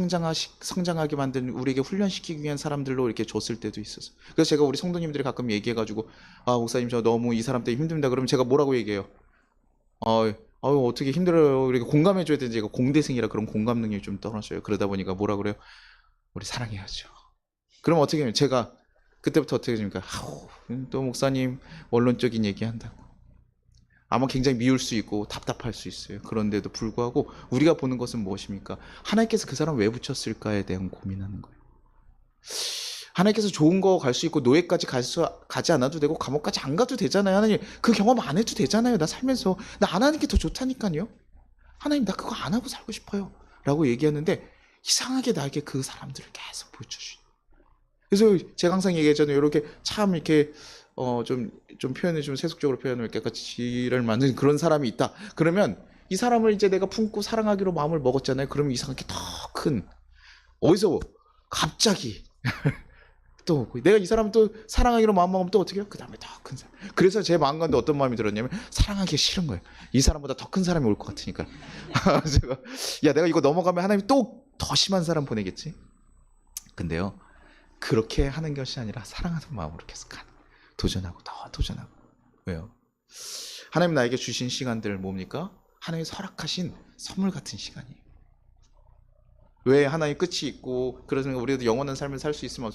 성장하게 만든, 우리에게 훈련시키기 위한 사람들로 이렇게 줬을 때도 있었어요. 그래서 제가 우리 성도님들이 가끔 얘기해가지고, 아 목사님 저 너무 이 사람 때문에 힘듭니다 그러면 제가 뭐라고 얘기해요? 어떻게 힘들어요, 이렇게 공감해줘야 되는데, 제가 공대생이라 그런 공감 능력이 좀 떨어져요. 그러다 보니까 뭐라 그래요? 우리 사랑해야죠. 그럼 어떻게 하면 제가 그때부터 어떻게 됩니까? 또 목사님 원론적인 얘기한다고. 아마 굉장히 미울 수 있고 답답할 수 있어요. 그런데도 불구하고 우리가 보는 것은 무엇입니까? 하나님께서 그 사람 왜 붙였을까에 대한 고민하는 거예요. 하나님께서 좋은 거 갈 수 있고 노예까지 가지 않아도 되고 감옥까지 안 가도 되잖아요. 하나님 그 경험 안 해도 되잖아요. 나 살면서 나 안 하는 게 더 좋다니까요. 하나님 나 그거 안 하고 살고 싶어요 라고 얘기하는데, 이상하게 나에게 그 사람들을 계속 보여주시죠. 그래서 제가 항상 얘기하잖아요. 이렇게 참 이렇게 좀 표현을 좀 세속적으로 표현을 깨끗이 지를 만든 그런 사람이 있다. 그러면 이 사람을 이제 내가 품고 사랑하기로 마음을 먹었잖아요. 그러면 이상하게 더 큰, 어디서 갑자기 또 내가 이 사람 또 사랑하기로 마음 먹으면 또 어떻게 해요? 그 다음에 더 큰 사람. 그래서 제 마음 가운데 어떤 마음이 들었냐면, 사랑하기 싫은 거예요. 이 사람보다 더 큰 사람이 올 것 같으니까. 제가 내가 이거 넘어가면 하나님이 또 더 심한 사람 보내겠지. 근데요, 그렇게 하는 것이 아니라 사랑하는 마음으로 계속 가는, 도전하고 더 도전하고. 왜요? 하나님 나에게 주신 시간들 뭡니까? 하나님이 허락하신 선물 같은 시간이에요. 왜 하나의 끝이 있고, 그래서 우리도 영원한 삶을 살 수 있으면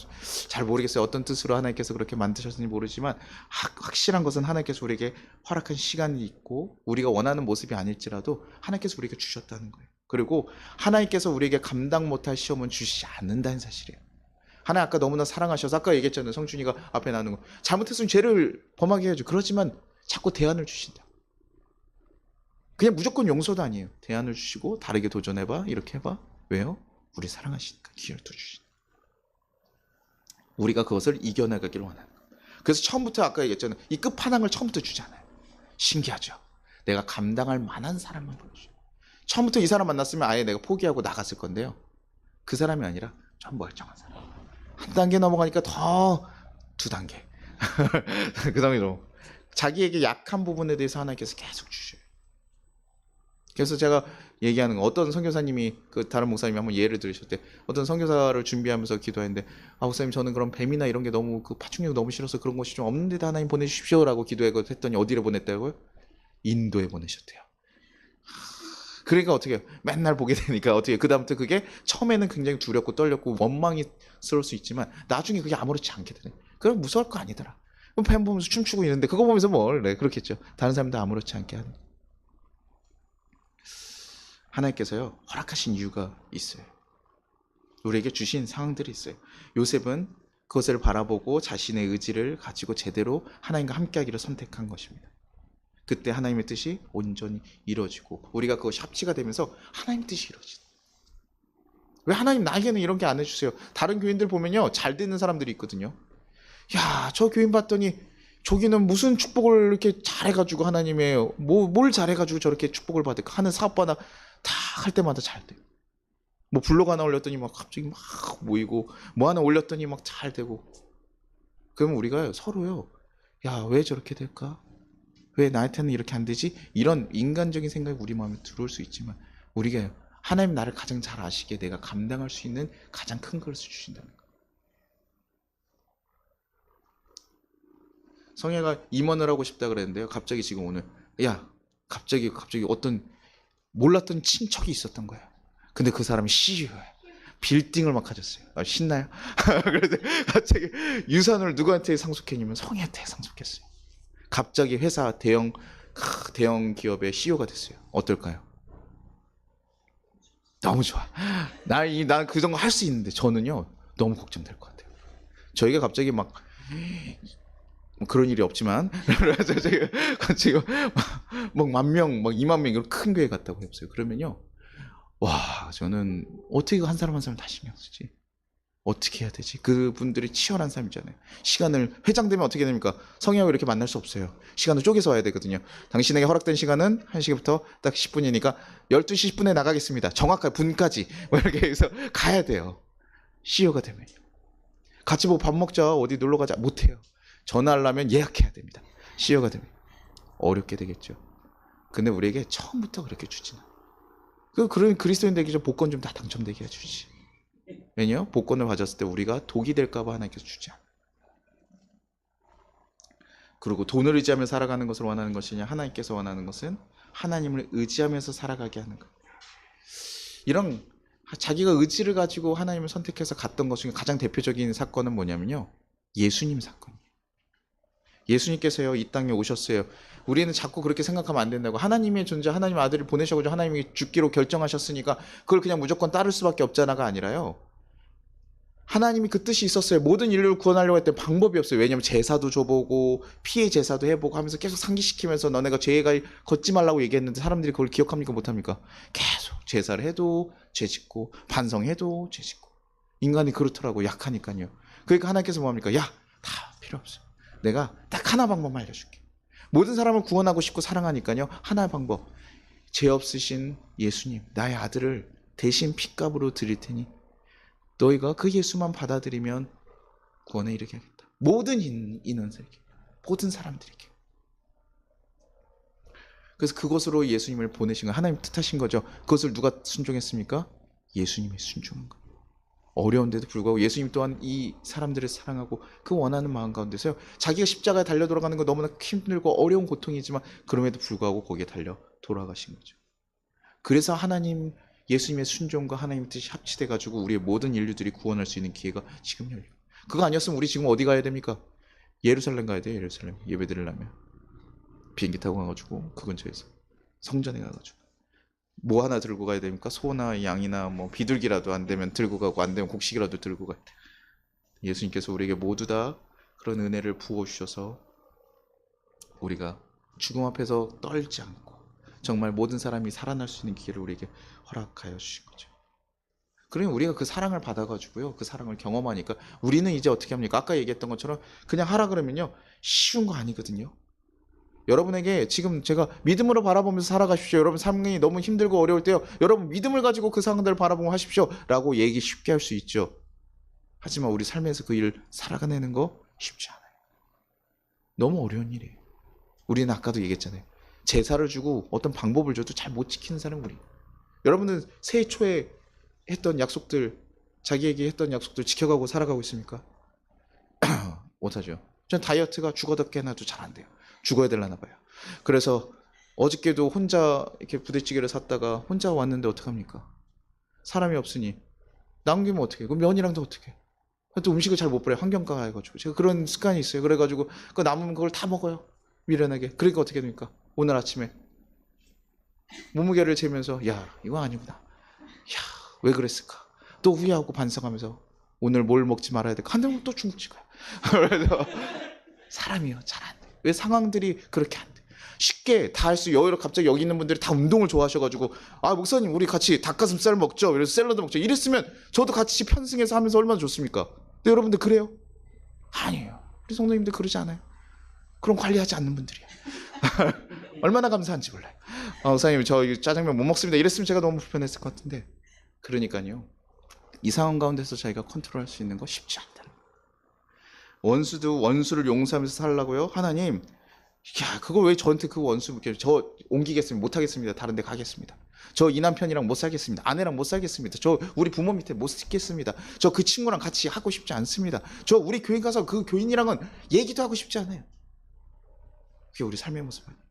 잘 모르겠어요. 어떤 뜻으로 하나님께서 그렇게 만드셨는지 모르지만, 확실한 것은 하나님께서 우리에게 허락한 시간이 있고, 우리가 원하는 모습이 아닐지라도 하나님께서 우리에게 주셨다는 거예요. 그리고 하나님께서 우리에게 감당 못할 시험은 주시지 않는다는 사실이에요. 하나님 아까 너무나 사랑하셔서, 아까 얘기했잖아요. 성준이가 앞에 나오는 거, 잘못했으면 죄를 범하게 해야죠. 그렇지만 자꾸 대안을 주신다. 그냥 무조건 용서도 아니에요. 대안을 주시고, 다르게 도전해봐, 이렇게 해봐. 왜요? 우리 사랑하시니까 기회를 또 주신다. 우리가 그것을 이겨나가기를 원하는 거예요. 그래서 처음부터 아까 얘기했잖아요. 이 끝판왕을 처음부터 주잖아요. 신기하죠? 내가 감당할 만한 사람만 보여줘요. 처음부터 이 사람 만났으면 아예 내가 포기하고 나갔을 건데요, 그 사람이 아니라 좀 멀쩡한 사람. 한 단계 넘어가니까 더 두 단계. 그 다음에 자기에게 약한 부분에 대해서 하나님께서 계속 주셔요. 그래서 제가 얘기하는 거, 어떤 선교사님이, 그 다른 목사님이 한번 예를 들으셨대. 어떤 선교사를 준비하면서 기도했는데, 목사님 저는 그런 뱀이나 이런 게 너무, 그 파충류가 너무 싫어서 그런 것이 좀 없는 데다 하나님 보내주십시오라고 기도했더니 어디를 보냈다고요? 인도에 보내셨대요. 그러니까 어떻게 해요? 맨날 보게 되니까 어떻게 해요? 그다음부터 그게 처음에는 굉장히 두렵고 떨렸고 원망스러울 수 있지만 나중에 그게 아무렇지 않게 되네. 그럼 무서울 거 아니더라. 그럼 뱀 보면서 춤추고 있는데 그거 보면서 뭘, 네, 그렇겠죠. 다른 사람도 아무렇지 않게 하는. 하나님께서요 허락하신 이유가 있어요. 우리에게 주신 상황들이 있어요. 요셉은 그것을 바라보고 자신의 의지를 가지고 제대로 하나님과 함께하기를 선택한 것입니다. 그때 하나님의 뜻이 온전히 이루어지고 우리가 그것이 합치가 되면서 하나님의 뜻이 이루어진다. 왜 하나님 나에게는 이런 게 안 해주세요? 다른 교인들 보면요 잘 되는 사람들이 있거든요. 야, 저 교인 봤더니 저기는 무슨 축복을 이렇게 잘해가지고 하나님의 뭘 잘해가지고 저렇게 축복을 받을까 하는 사업하나 다 할 때마다 잘 돼요. 뭐 블로그 하나 올렸더니 막 갑자기 막 모이고, 뭐 하나 올렸더니 막 잘 되고. 그러면 우리가 서로요, 야, 왜 저렇게 될까? 왜 나한테는 이렇게 안 되지? 이런 인간적인 생각이 우리 마음에 들어올 수 있지만, 우리가 하나님 나를 가장 잘 아시기에 내가 감당할 수 있는 가장 큰 것을 주신다는 거예요. 성애가 임원을 하고 싶다 그랬는데요, 갑자기 지금 오늘 갑자기 어떤 몰랐던 친척이 있었던 거예요. 근데 그 사람이 CEO예요. 빌딩을 막 가졌어요. 신나요? 그래서 갑자기 유산을 누구한테 상속했냐면 성애한테 상속했어요. 갑자기 회사 대형 기업의 CEO가 됐어요. 어떨까요? 너무 좋아. 난 그 정도 할 수 있는데 저는요 너무 걱정될 것 같아요. 저희가 갑자기 막 뭐 그런 일이 없지만 그래서 제가 지금 막 10,000명, 막 20,000명 이런 큰 교회 갔다고 해보세요. 그러면요, 와 저는 어떻게 한 사람 한 사람 다 신경 쓰지? 어떻게 해야 되지? 그분들이 치열한 삶이잖아요. 시간을 회장되면 어떻게 됩니까? 성형하고 이렇게 만날 수 없어요. 시간을 쪼개서 와야 되거든요. 당신에게 허락된 시간은 1시부터 딱 10분이니까 12시 10분에 나가겠습니다. 정확하게 분까지 뭐 이렇게 해서 가야 돼요. CEO가 되면 같이 뭐 밥 먹자, 어디 놀러 가자 못해요. 전화하려면 예약해야 됩니다. CEO가 되면 어렵게 되겠죠. 근데 우리에게 처음부터 그렇게 주지는. 그런 그리스도인 되기 전 복권 좀 다 당첨되게 해주지. 왜냐? 복권을 가졌을 때 우리가 독이 될까봐 하나님께서 주지 않아요. 그리고 돈을 의지하며 살아가는 것을 원하는 것이냐, 하나님께서 원하는 것은 하나님을 의지하면서 살아가게 하는 것. 이런 자기가 의지를 가지고 하나님을 선택해서 갔던 것 중에 가장 대표적인 사건은 뭐냐면요, 예수님 사건이에요. 예수님께서요 이 땅에 오셨어요. 우리는 자꾸 그렇게 생각하면 안 된다고. 하나님의 존재, 하나님 아들을 보내셔가지고 하나님이 죽기로 결정하셨으니까 그걸 그냥 무조건 따를 수밖에 없잖아가 아니라요, 하나님이 그 뜻이 있었어요. 모든 인류를 구원하려고 했던 방법이 없어요. 왜냐하면 제사도 줘보고 피해 제사도 해보고 하면서 계속 상기시키면서 너네가 죄가 걷지 말라고 얘기했는데 사람들이 그걸 기억합니까 못합니까? 계속 제사를 해도 죄 짓고 반성해도 죄 짓고. 인간이 그렇더라고, 약하니까요. 그러니까 하나님께서 뭐합니까? 야, 다 필요 없어. 내가 딱 하나 방법만 알려줄게. 모든 사람을 구원하고 싶고 사랑하니까요, 하나의 방법. 죄 없으신 예수님, 나의 아들을 대신 핏값으로 드릴 테니 너희가 그 예수만 받아들이면 구원에 이르게 하겠다. 모든 인원들에게, 모든 사람들에게. 그래서 그것으로 예수님을 보내신 거, 하나님 뜻하신 거죠. 그것을 누가 순종했습니까? 예수님이 순종한 거예요. 어려운데도 불구하고 예수님 또한 이 사람들을 사랑하고 그 원하는 마음 가운데서요, 자기가 십자가에 달려 돌아가는 거 너무나 힘들고 어려운 고통이지만 그럼에도 불구하고 거기에 달려 돌아가신 거죠. 그래서 하나님, 예수님의 순종과 하나님의 뜻이 합치돼 가지고 우리의 모든 인류들이 구원할 수 있는 기회가 지금 열려요. 그거 아니었으면 우리 지금 어디 가야 됩니까? 예루살렘 가야 돼요. 예루살렘 예배 드리려면 비행기 타고 가가지고 그 근처에서 성전에 가가지고 뭐 하나 들고 가야 됩니까? 소나 양이나 뭐 비둘기라도 안 되면 들고 가고, 안 되면 곡식이라도 들고 가야 돼. 예수님께서 우리에게 모두 다 그런 은혜를 부어 주셔서 우리가 죽음 앞에서 떨지 않고 정말 모든 사람이 살아날 수 있는 기회를 우리에게 허락하여 주신 거죠. 그러면 우리가 그 사랑을 받아가지고요, 그 사랑을 경험하니까 우리는 이제 어떻게 합니까? 아까 얘기했던 것처럼 그냥 하라 그러면요, 쉬운 거 아니거든요. 여러분에게 지금 제가 믿음으로 바라보면서 살아가십시오. 여러분 삶이 너무 힘들고 어려울 때요, 여러분 믿음을 가지고 그 상황들을 바라보고 하십시오 라고 얘기 쉽게 할 수 있죠. 하지만 우리 삶에서 그 일을 살아가내는 거 쉽지 않아요. 너무 어려운 일이에요. 우리는 아까도 얘기했잖아요. 제사를 주고 어떤 방법을 줘도 잘 못 지키는 사람은 우리. 여러분은 새해 초에 했던 약속들, 자기에게 했던 약속들 지켜가고 살아가고 있습니까? 못하죠. 전 다이어트가 죽어도 깨나도 잘 안 돼요. 죽어야 되려나 봐요. 그래서 어저께도 혼자 이렇게 부대찌개를 샀다가 혼자 왔는데 어떡합니까? 사람이 없으니 남기면 어떡해? 그럼 면이랑도 어떡해? 또 음식을 잘 못 버려요. 환경가가 해가지고. 제가 그런 습관이 있어요. 그래가지고 그 남은 그걸 다 먹어요. 미련하게. 그러니까 어떻게 됩니까? 오늘 아침에 몸무게를 재면서 야, 이거 아니구나. 야, 왜 그랬을까? 또 후회하고 반성하면서 오늘 뭘 먹지 말아야 될까? 한 대면 또 중국집 가요. 그래서 사람이요, 잘 안 돼. 왜 상황들이 그렇게 안 돼? 쉽게 다 할 수, 여기로 갑자기 여기 있는 분들이 다 운동을 좋아하셔가지고 아 목사님 우리 같이 닭가슴살 먹죠. 그래서 샐러드 먹죠. 이랬으면 저도 같이 편승해서 하면서 얼마나 좋습니까? 근데 여러분들 그래요? 아니에요. 우리 성도님들 그러지 않아요. 그럼 관리하지 않는 분들이에요. 얼마나 감사한지 몰라요. 목사님 저 짜장면 못 먹습니다. 이랬으면 제가 너무 불편했을 것 같은데. 그러니까요, 이 상황 가운데서 자기가 컨트롤할 수 있는 거 쉽지 않다. 원수도 원수를 용서하면서 살라고요? 하나님, 야 그걸 왜 저한테 그 원수 묻게? 저 옮기겠습니다. 못하겠습니다. 다른 데 가겠습니다. 저 이 남편이랑 못 살겠습니다. 아내랑 못 살겠습니다. 저 우리 부모 밑에 못 있겠습니다. 저 그 친구랑 같이 하고 싶지 않습니다. 저 우리 교회 가서 그 교인이랑은 얘기도 하고 싶지 않아요. 그게 우리 삶의 모습 아니에요.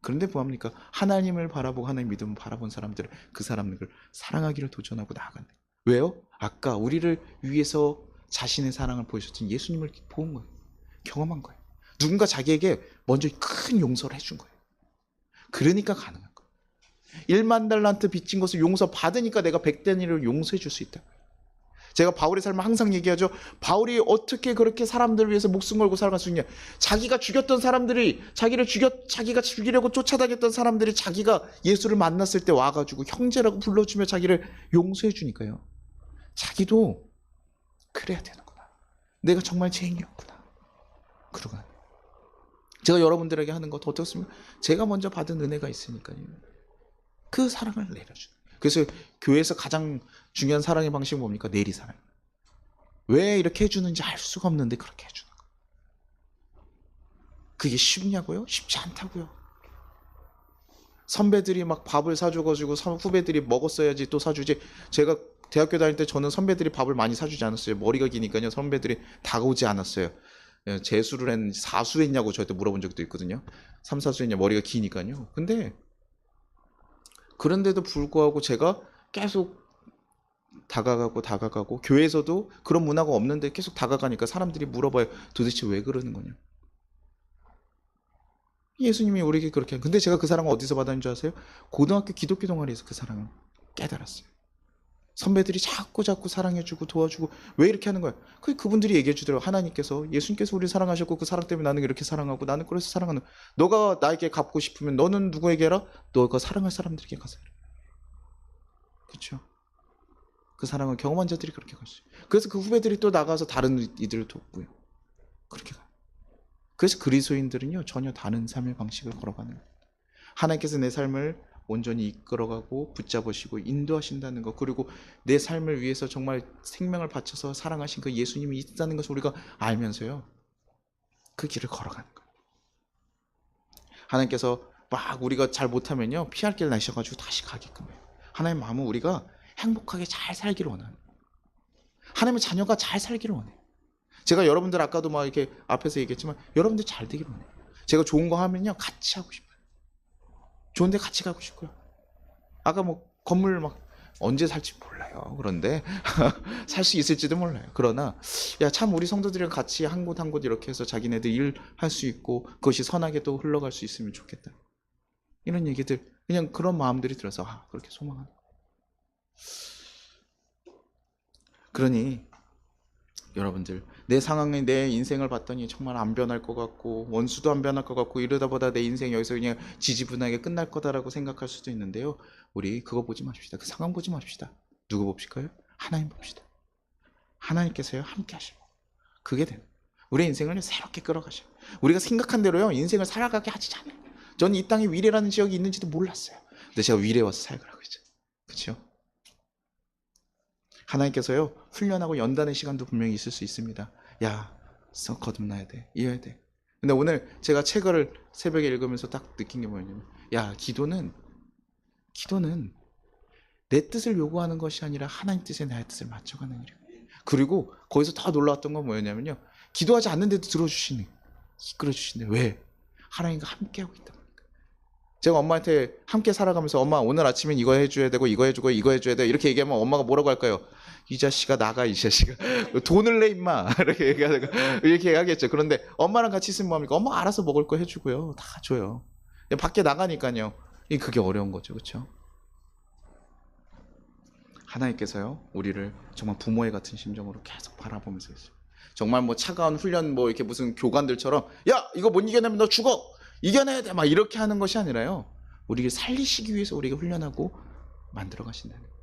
그런데 뭐합니까? 하나님을 바라보고 하나님 믿음을 바라본 사람들은 그 사람들을 사랑하기를 도전하고 나아간다. 왜요? 아까 우리를 위해서 자신의 사랑을 보여주신 예수님을 본 거예요. 경험한 거예요. 누군가 자기에게 먼저 큰 용서를 해준 거예요. 그러니까 가능한 거예요. 1만 달란트 빚진 것을 용서받으니까 내가 100데나리온을 용서해 줄 수 있다. 제가 바울의 삶을 항상 얘기하죠. 바울이 어떻게 그렇게 사람들을 위해서 목숨 걸고 살아갈 수 있냐. 자기가 죽였던 사람들이 자기가 죽이려고 쫓아다녔던 사람들이 자기가 예수를 만났을 때 와가지고 형제라고 불러주며 자기를 용서해 주니까요. 자기도 그래야 되는구나. 내가 정말 죄인이었구나. 그러고 제가 여러분들에게 하는 것 어떻습니까? 제가 먼저 받은 은혜가 있으니까요. 그 사랑을 내려주는. 그래서 교회에서 가장 중요한 사랑의 방식은 뭡니까? 내리사랑. 왜 이렇게 해주는지 알 수가 없는데 그렇게 해주는 거예요. 그게 쉽냐고요? 쉽지 않다고요. 선배들이 막 밥을 사줘가지고 후배들이 먹었어야지 또 사주지. 제가 대학교 다닐 때 저는 선배들이 밥을 많이 사주지 않았어요. 머리가 기니까요. 선배들이 다가오지 않았어요. 재수를 했는지 사수했냐고 저한테 물어본 적도 있거든요. 3, 4수했냐 머리가 기니까요. 근데 그런데도 불구하고 제가 계속 다가가고 교회에서도 그런 문화가 없는데 계속 다가가니까 사람들이 물어봐요. 도대체 왜 그러는 거냐. 예수님이 우리에게 그렇게 한. 근데 제가 그 사랑을 어디서 받았는 줄 아세요? 고등학교 기독교 동아리에서 그 사랑을 깨달았어요. 선배들이 자꾸 사랑해주고 도와주고. 왜 이렇게 하는 거야? 그분들이 얘기해 주더라고요. 하나님께서, 예수님께서 우리를 사랑하셨고 그 사랑 때문에 나는 이렇게 사랑하고 나는 그래서 사랑하는. 너가 나에게 갚고 싶으면 너는 누구에게 해라? 너가 사랑할 사람들에게 가서 해라. 그렇죠? 그 사랑을 경험한 자들이 그렇게 갈 수 있어요. 그래서 그 후배들이 또 나가서 다른 이들을 돕고요. 그렇게 가요. 그래서 그리스도인들은요 전혀 다른 삶의 방식을 걸어가는 거예요. 하나님께서 내 삶을 온전히 이끌어가고 붙잡으시고 인도하신다는 것, 그리고 내 삶을 위해서 정말 생명을 바쳐서 사랑하신 그 예수님이 있다는 것을 우리가 알면서요 그 길을 걸어가는 거예요. 하나님께서 막 우리가 잘 못하면요 피할 길 내셔가지고 다시 가게끔 해요. 하나님 마음은 우리가 행복하게 잘 살기를 원하는 거예요. 하나님의 자녀가 잘 살기를 원해요. 제가 여러분들 아까도 막 이렇게 앞에서 얘기했지만 여러분들 잘 되기를 원해요. 제가 좋은 거 하면요 같이 하고 싶어요. 좋은데 같이 가고 싶고요. 아까 뭐 건물 막 언제 살지 몰라요. 그런데 살 수 있을지도 몰라요. 그러나 야 참 우리 성도들이랑 같이 한 곳 한 곳 이렇게 해서 자기네들 일 할 수 있고 그것이 선하게 또 흘러갈 수 있으면 좋겠다. 이런 얘기들, 그냥 그런 마음들이 들어서 그렇게 소망하는. 그러니 여러분들, 내 상황에 내 인생을 봤더니 정말 안 변할 것 같고 원수도 안 변할 것 같고 이러다 보다 내 인생 여기서 그냥 지지분하게 끝날 거다라고 생각할 수도 있는데요. 우리 그거 보지 맙시다. 그 상황 보지 맙시다. 누구 봅시까요? 하나님 봅시다. 하나님께서요 함께 하시고 그게 되는 우리 인생을 새롭게 끌어가셔. 우리가 생각한 대로요 인생을 살아가게 하지 않아요. 저는 이 땅에 위례라는 지역이 있는지도 몰랐어요. 근데 제가 위례 와서 사역을 하고 있죠. 그렇죠? 하나님께서요 훈련하고 연단의 시간도 분명히 있을 수 있습니다. 야, 거듭나야 돼, 이어야 돼. 근데 오늘 제가 책을 새벽에 읽으면서 딱 느낀 게 뭐냐면, 야, 기도는 내 뜻을 요구하는 것이 아니라 하나님 뜻에 나의 뜻을 맞춰가는 일이에요. 그리고 거기서 더 놀라웠던 건 뭐였냐면요, 기도하지 않는데도 들어주시네, 이끌어주시네. 왜? 하나님과 함께하고 있다. 제가 엄마한테 함께 살아가면서 엄마 오늘 아침엔 이거 해줘야 되고 이거 해주고 이거 해줘야 돼 이렇게 얘기하면 엄마가 뭐라고 할까요? 이 자식아 나가, 이 자식아 돈을 내 임마 이렇게 이렇게 하겠죠. 그런데 엄마랑 같이 있으면 뭐합니까? 엄마 알아서 먹을 거 해주고요 다 줘요. 밖에 나가니까요 그게 어려운 거죠. 그렇죠? 하나님께서요 우리를 정말 부모의 같은 심정으로 계속 바라보면서 있어요. 정말 뭐 차가운 훈련 뭐 이렇게 무슨 교관들처럼 야 이거 못 이겨내면 너 죽어, 이겨내야 돼 막 이렇게 하는 것이 아니라요 우리를 살리시기 위해서 우리가 훈련하고 만들어 가신다는 거예요.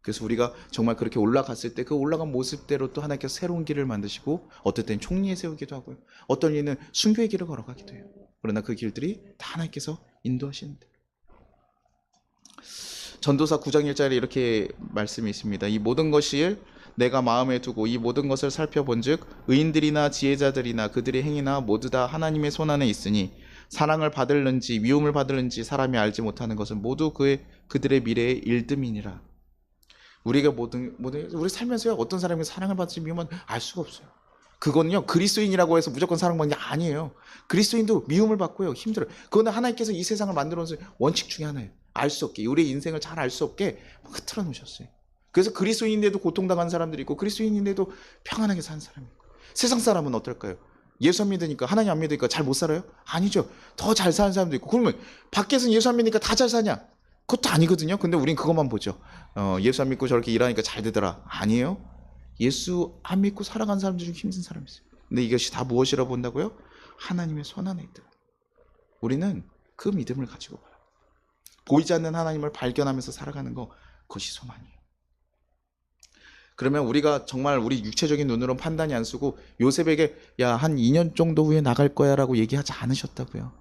그래서 우리가 정말 그렇게 올라갔을 때 그 올라간 모습대로 또 하나님께서 새로운 길을 만드시고 어떨 땐 총리에 세우기도 하고요 어떤 이는 순교의 길을 걸어가기도 해요. 그러나 그 길들이 다 하나님께서 인도하시는데, 전도서 9장 1절에 이렇게 말씀이 있습니다. 이 모든 것을 내가 마음에 두고 이 모든 것을 살펴본즉 의인들이나 지혜자들이나 그들의 행위나 모두 다 하나님의 손안에 있으니 사랑을 받을는지 미움을 받을는지 사람이 알지 못하는 것은 모두 그들의 미래의 일뜸이니라. 우리가 우리 살면서요 어떤 사람이 사랑을 받을지 미움은 알 수가 없어요. 그건요 그리스도인이라고 해서 무조건 사랑받는 게 아니에요. 그리스도인도 미움을 받고요 힘들어요. 그거는 하나님께서 이 세상을 만들어 놓은 원칙 중에 하나예요. 알 수 없게, 우리의 인생을 잘 알 수 없게 흐트러 놓으셨어요. 그래서 그리스도인인데도 고통당하는 사람들이 있고 그리스도인인데도 평안하게 사는 사람이 있고. 세상 사람은 어떨까요? 예수 안 믿으니까, 하나님 안 믿으니까 잘 못 살아요? 아니죠. 더 잘 사는 사람도 있고. 그러면 밖에서는 예수 안 믿으니까 다 잘 사냐? 그것도 아니거든요. 근데 우린 그것만 보죠. 예수 안 믿고 저렇게 일하니까 잘 되더라. 아니에요. 예수 안 믿고 살아간 사람들 중에 힘든 사람이 있어요. 근데 이것이 다 무엇이라고 본다고요? 하나님의 손 안에 있다. 우리는 그 믿음을 가지고 봐요. 보이지 않는 하나님을 발견하면서 살아가는 거, 그것이 소망이에요. 그러면 우리가 정말 우리 육체적인 눈으로는 판단이 안 쓰고 요셉에게 야, 한 2년 정도 후에 나갈 거야 라고 얘기하지 않으셨다고요.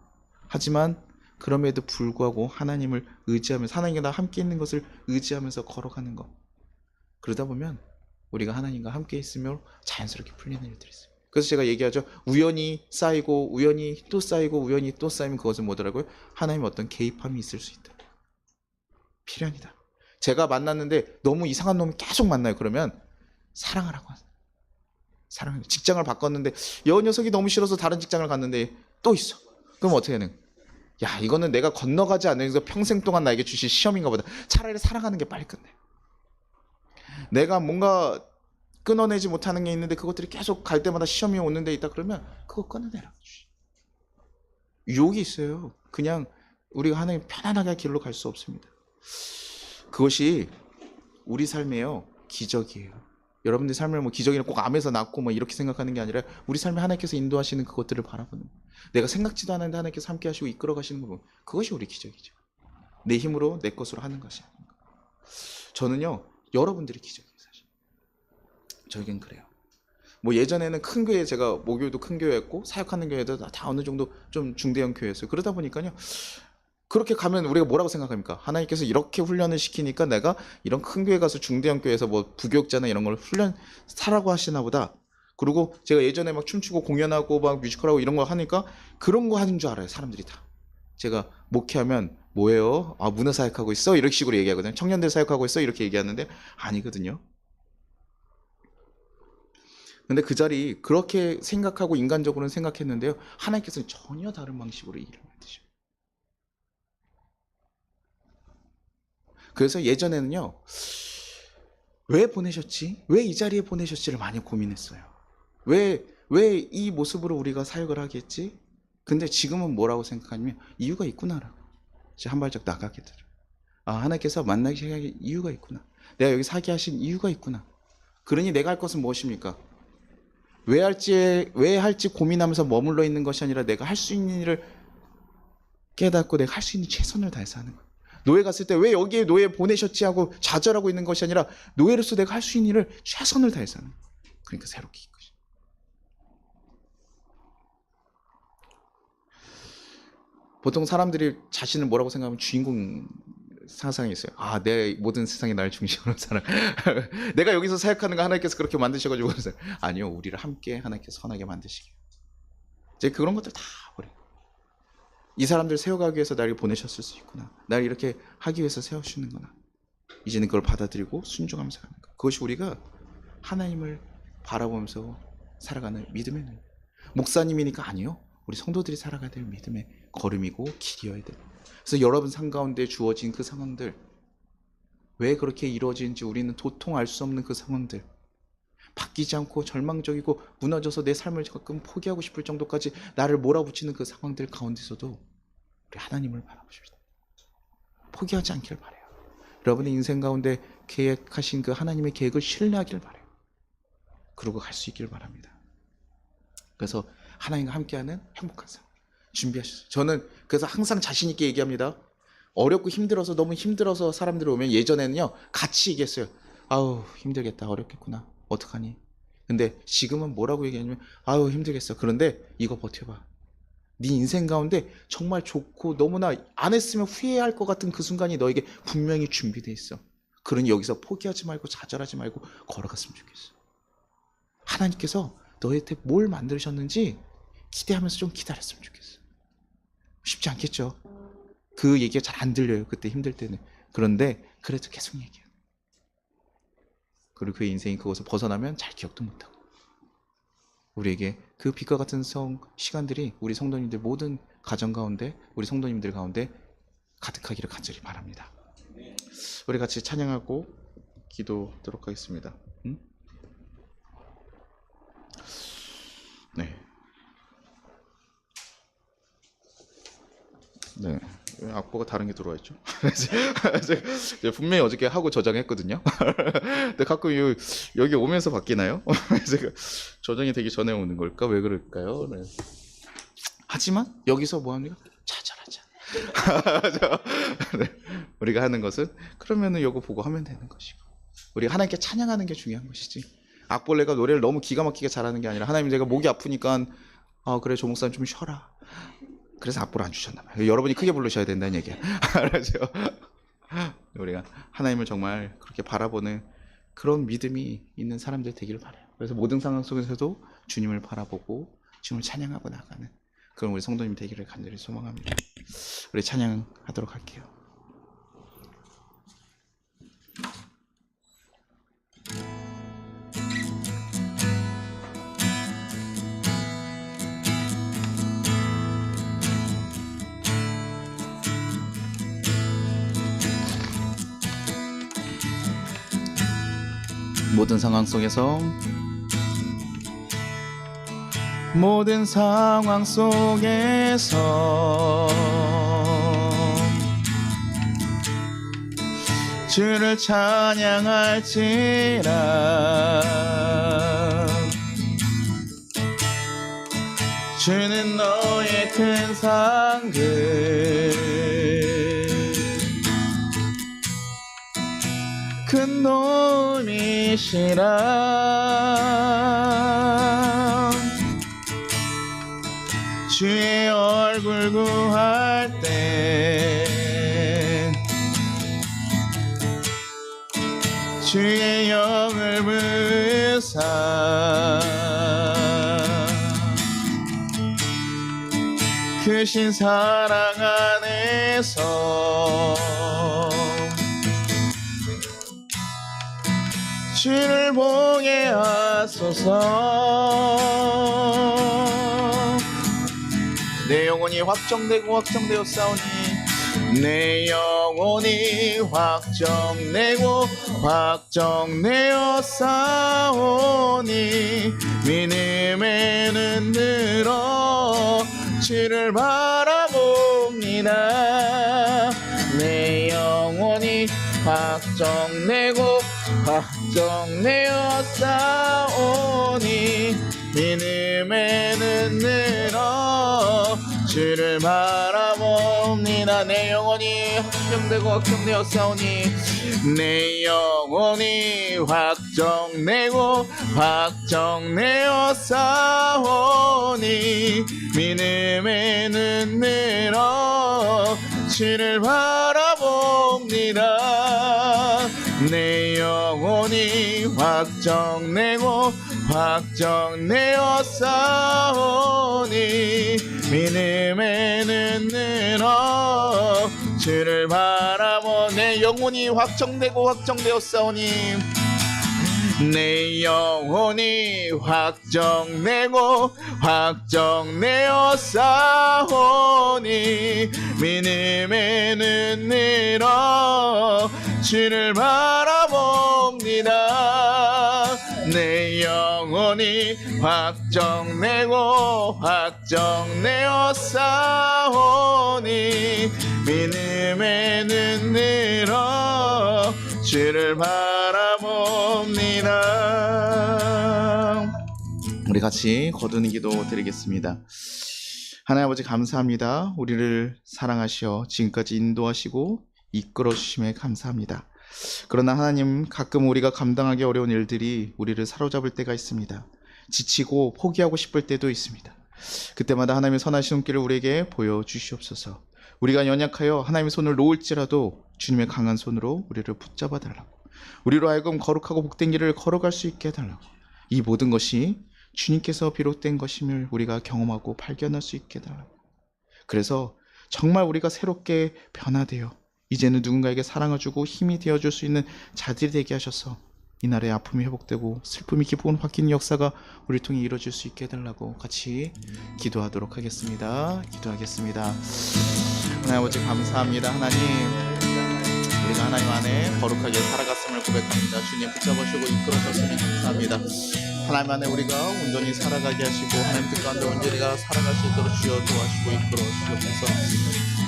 하지만 그럼에도 불구하고 하나님을 의지하면서, 하나님과 나 함께 있는 것을 의지하면서 걸어가는 것, 그러다 보면 우리가 하나님과 함께 있으며 자연스럽게 풀리는 일들이 있어요. 그래서 제가 얘기하죠. 우연히 쌓이고 우연히 또 쌓이고 우연히 또 쌓이면 그것은 뭐더라고요? 하나님의 어떤 개입함이 있을 수 있다. 필연이다. 제가 만났는데 너무 이상한 놈이 계속 만나요. 그러면 사랑하라고 하세요. 사랑하라고. 직장을 바꿨는데 여 녀석이 너무 싫어서 다른 직장을 갔는데 또 있어. 그럼 어떻게 하는? 야, 이거는 내가 건너가지 않으면서 평생 동안 나에게 주실 시험인가 보다. 차라리 사랑하는 게 빨리 끝내. 내가 뭔가 끊어내지 못하는 게 있는데 그것들이 계속 갈 때마다 시험이 오는 데 있다 그러면 그거 끊어내라. 유혹이 있어요. 그냥 우리가 하나님 편안하게 길로 갈 수 없습니다. 그것이 우리 삶에요, 기적이에요. 여러분들 삶을 뭐 기적이라 꼭 암에서 낳고 뭐 이렇게 생각하는 게 아니라 우리 삶에 하나님께서 인도하시는 그것들을 바라보는 거예요. 내가 생각지도 않았는데 하나님께서 함께 하시고 이끌어 가시는 거 보면 그것이 우리 기적이죠. 내 힘으로 내 것으로 하는 것이 아닌가. 저는요, 여러분들이 기적이에요. 사실 저에겐 그래요. 뭐 예전에는 큰 교회, 제가 목요일도 큰 교회였고 사역하는 교회도 다 어느 정도 좀 중대형 교회였어요. 그러다 보니까요, 그렇게 가면 우리가 뭐라고 생각합니까? 하나님께서 이렇게 훈련을 시키니까 내가 이런 큰 교회 가서 중대형 교회에서 뭐 부교육자나 이런 걸 훈련 사라고 하시나 보다. 그리고 제가 예전에 막 춤추고 공연하고 막 뮤지컬하고 이런 거 하니까 그런 거 하는 줄 알아요, 사람들이 다. 제가 목회하면 뭐예요? 아, 문화 사역하고 있어? 이렇게 식으로 얘기하거든요. 청년들 사역하고 있어? 이렇게 얘기하는데 아니거든요. 근데 그 자리 그렇게 생각하고 인간적으로는 생각했는데요, 하나님께서는 전혀 다른 방식으로 일을 만드셔요. 그래서 예전에는요, 왜 보내셨지? 왜 이 자리에 보내셨지를 많이 고민했어요. 왜 이 모습으로 우리가 사역을 하겠지? 근데 지금은 뭐라고 생각하냐면 이유가 있구나라고. 이제 한 발짝 나가게 되죠. 아, 하나님께서 만나게 하신 이유가 있구나. 내가 여기 사게 하신 이유가 있구나. 그러니 내가 할 것은 무엇입니까? 왜 할지 고민하면서 머물러 있는 것이 아니라 내가 할 수 있는 일을 깨닫고 내가 할 수 있는 최선을 다해서 하는 거예요. 노예 갔을 때 왜 여기에 노예 보내셨지 하고 좌절하고 있는 것이 아니라 노예로서 내가 할 수 있는 일을 최선을 다해서 하는 거예요. 그러니까 새롭게 인 것이죠. 보통 사람들이 자신을 뭐라고 생각하면 주인공 상상이 있어요. 아, 내 모든 세상에 날 중심으로 살아. 내가 여기서 사역하는 거 하나님께서 그렇게 만드셔가지고 아니요, 우리를 함께 하나님께서 선하게 만드시게. 이제 그런 것들 다 버려. 이 사람들 세워가기 위해서 나를 보내셨을 수 있구나. 나를 이렇게 하기 위해서 세워주시는구나. 이제는 그걸 받아들이고 순종하면서 가는 것. 그것이 우리가 하나님을 바라보면서 살아가는 믿음의 눈. 목사님이니까 아니요. 우리 성도들이 살아가야 될 믿음의 걸음이고 길이어야 돼요. 그래서 여러분 삶 가운데 주어진 그 상황들, 왜 그렇게 이루어지는지 우리는 도통 알 수 없는 그 상황들, 바뀌지 않고 절망적이고 무너져서 내 삶을 가끔 포기하고 싶을 정도까지 나를 몰아붙이는 그 상황들 가운데서도 우리 하나님을 바라보십시다. 포기하지 않길 바라요. 여러분의 인생 가운데 계획하신 그 하나님의 계획을 신뢰하길 바라요. 그러고 갈 수 있길 바랍니다. 그래서 하나님과 함께하는 행복한 삶 준비하셨어요. 저는 그래서 항상 자신 있게 얘기합니다. 어렵고 힘들어서, 너무 힘들어서 사람들이 오면 예전에는요, 같이 얘기했어요. 아우, 힘들겠다, 어렵겠구나, 어떡하니. 근데 지금은 뭐라고 얘기하냐면 아우, 힘들겠어. 그런데 이거 버텨봐. 네 인생 가운데 정말 좋고 너무나 안 했으면 후회할 것 같은 그 순간이 너에게 분명히 준비되어 있어. 그러니 여기서 포기하지 말고 좌절하지 말고 걸어갔으면 좋겠어. 하나님께서 너한테 뭘 만드셨는지 기대하면서 좀 기다렸으면 좋겠어. 쉽지 않겠죠. 그 얘기가 잘 안 들려요, 그때 힘들 때는. 그런데 그래도 계속 얘기해요. 그리고 그 인생이 그것을 벗어나면 잘 기억도 못하고. 우리에게 그 빛과 같은 시간들이 우리 성도님들 모든 가정 가운데, 우리 성도님들 가운데 가득하기를 간절히 바랍니다. 우리 같이 찬양하고 기도하도록 하겠습니다. 네. 악보가 다른 게 들어와 있죠? 제가 분명히 어저께 하고 저장했거든요. 근데 가끔 여기 오면서 바뀌나요? 제가 저장이 되기 전에 오는 걸까? 왜 그럴까요? 네. 하지만 여기서 뭐합니까? 차절하자. 네. 우리가 하는 것은 그러면은 이거 보고 하면 되는 것이고, 우리 하나님께 찬양하는 게 중요한 것이지, 악벌레가 노래를 너무 기가 막히게 잘하는 게 아니라, 하나님 제가 목이 아프니까 그래 조 목사님 좀 쉬어라, 그래서 악보를 안 주셨나 봐요. 여러분이 크게 부르셔야 된다는 얘기야. 알았죠? 우리가 하나님을 정말 그렇게 바라보는 그런 믿음이 있는 사람들 되기를 바라요. 그래서 모든 상황 속에서도 주님을 바라보고 주님을 찬양하고 나가는 그런 우리 성도님 되기를 간절히 소망합니다. 우리 찬양하도록 할게요. 모든 상황 속에서 주를 찬양할지라. 주는 너의 큰 상급, 큰 놈이시라. 주의 얼굴 구할 때 주의 영을 부으사 크신 사랑 안에서 주를 보게 하소서. 내 영혼이 확정되고 확정되었사오니, 내 영혼이 확정되고 확정되었사오니, 믿음에는 늘어 주를 바라봅니다. 내 영혼이 확정되고 확정되었사오니, 믿음에는 늘어 주를 바라봅니다. 내 영혼이 확정되고 확정되었사오니, 내 영혼이 확정되고 확정되었사오니, 믿음에는 늘어 주를 바라봅니다. 내 영혼이 확정되고 확정되었사오니, 믿음에는 늘어 주를 바라보. 내 영혼이 확정되고 확정되었사오니, 내 영혼이 확정되고 확정되었사오니, 믿음에는 늘어 주를 바라봅니다. 내 영혼이 확정되고 확정되었사오니, 믿음에는 늘어 주를 바라봅니다. 우리 같이 거두는 기도 드리겠습니다. 하나님 아버지 감사합니다. 우리를 사랑하시어 지금까지 인도하시고 이끌어 주심에 감사합니다. 그러나 하나님, 가끔 우리가 감당하기 어려운 일들이 우리를 사로잡을 때가 있습니다. 지치고 포기하고 싶을 때도 있습니다. 그때마다 하나님의 선하신 손길을 우리에게 보여주시옵소서. 우리가 연약하여 하나님의 손을 놓을지라도 주님의 강한 손으로 우리를 붙잡아 달라고, 우리로 하여금 거룩하고 복된 길을 걸어갈 수 있게 해달라고, 이 모든 것이 주님께서 비롯된 것임을 우리가 경험하고 발견할 수 있게 해달라고. 그래서 정말 우리가 새롭게 변화되어 이제는 누군가에게 사랑을 주고 힘이 되어줄 수 있는 자들이 되게 하셔서 이날의 아픔이 회복되고 슬픔이 기쁨으로 바뀌는 역사가 우리를 통해 이루어질 수 있게 해달라고 같이 기도하도록 하겠습니다. 기도하겠습니다. 하나님 아버지 감사합니다. 하나님, 우리가 하나님 안에 거룩하게 살아갔음을 고백합니다. 주님 붙잡으시고 이끌어주셨으니 감사합니다. 하나님 안에 우리가 온전히 살아가게 하시고 하나님 뜻 가운데 온전히 살아갈 수 있도록 주여 도와주시고 이끌어 주시옵소서.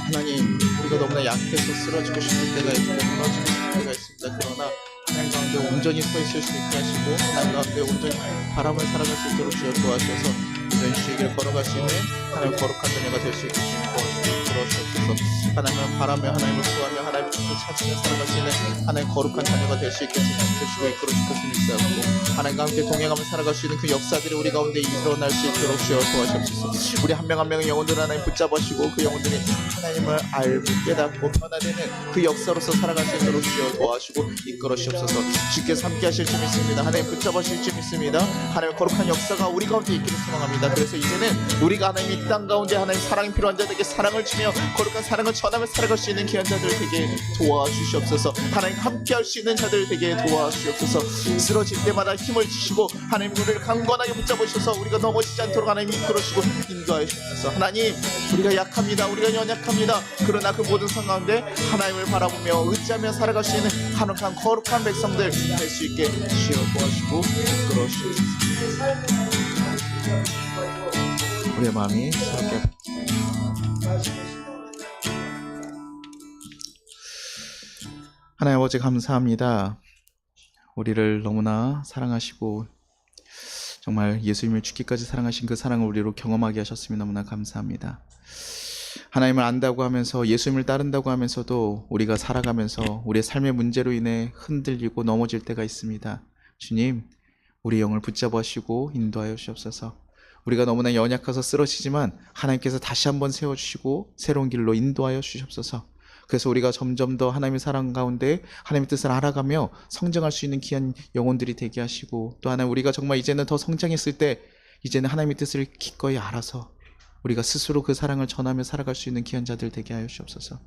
하나님, 우리가 너무나 약해서 쓰러지고 싶을 때가 있고 무너지고 싶을 때가 있습니다. 그러나 하나님 가운데 온전히 서 있을 수 있게 하시고 하나님 가운데 온전히 바람을 살아갈 수 있도록 주여 도와주셔서 이런 주의를 걸어갈 수 있는 하나님 거룩한 자녀가 될 수 있게 주님 도와주시옵소서. 하나님을 바라며 하나님을 구하며 하나님의 뜻을 찾으며 살아갈 수 있는 하나님 거룩한 자녀가 될 수 있게 주님 주시고 이끌어 주시옵소서. 믿사옵고 하나님과 함께 동행하며 살아갈 수 있는 그 역사들이 우리 가운데 일어날 수 있도록 주여 도와주옵소서. 우리 한 명 한 명의 영혼들을 하나님 붙잡으시고 그 영혼들이 하나님을 알고 깨닫고 변화되는 그 역사로서 살아갈 수 있도록 주여 도와주시고 이끌어 주시옵소서. 주께서 함께 하실 줄 믿습니다. 하나님 붙잡으실 줄 믿습니다. 하나님의 거룩한 역사가 우리 가운데 있기를 소망합니다. 그래서 이제는 우리가 하나님 이 땅 가운데 하나님 사랑이 필요한 자들에게 사랑을 주며 거룩한 사랑을 전하며 살아갈 수 있는 귀한 자들 되게 도와주시옵소서. 하나님 함께 할 수 있는 자들 되게 도와주시옵소서. 쓰러질 때마다 힘을 주시고 하나님 우리를 강건하게 붙잡으셔서 우리가 넘어지지 않도록 하나님 이끌어주시고 인도하여 주옵소서. 하나님, 우리가 약합니다. 우리가 연약합니다. 그러나 그 모든 상황 가운데 하나님을 바라보며 의지하며 살아갈 수 있는 한옥한 거룩한 백성들 될 수 있게 주여 도와주시고 이끌어주시옵소서. 우리의 마음이 새롭게 하나님 아버지 감사합니다. 우리를 너무나 사랑하시고 정말 예수님을 죽기까지 사랑하신 그 사랑을 우리로 경험하게 하셨으니 너무나 감사합니다. 하나님을 안다고 하면서 예수님을 따른다고 하면서도 우리가 살아가면서 우리의 삶의 문제로 인해 흔들리고 넘어질 때가 있습니다. 주님, 우리 영을 붙잡아 주시고 인도하여 주옵소서. 우리가 너무나 연약해서 쓰러지지만 하나님께서 다시 한번 세워주시고 새로운 길로 인도하여 주시옵소서. 그래서 우리가 점점 더 하나님의 사랑 가운데 하나님의 뜻을 알아가며 성장할 수 있는 귀한 영혼들이 되게 하시고 또 하나님 우리가 정말 이제는 더 성장했을 때 이제는 하나님의 뜻을 기꺼이 알아서 우리가 스스로 그 사랑을 전하며 살아갈 수 있는 귀한 자들 되게 하여 주옵소서.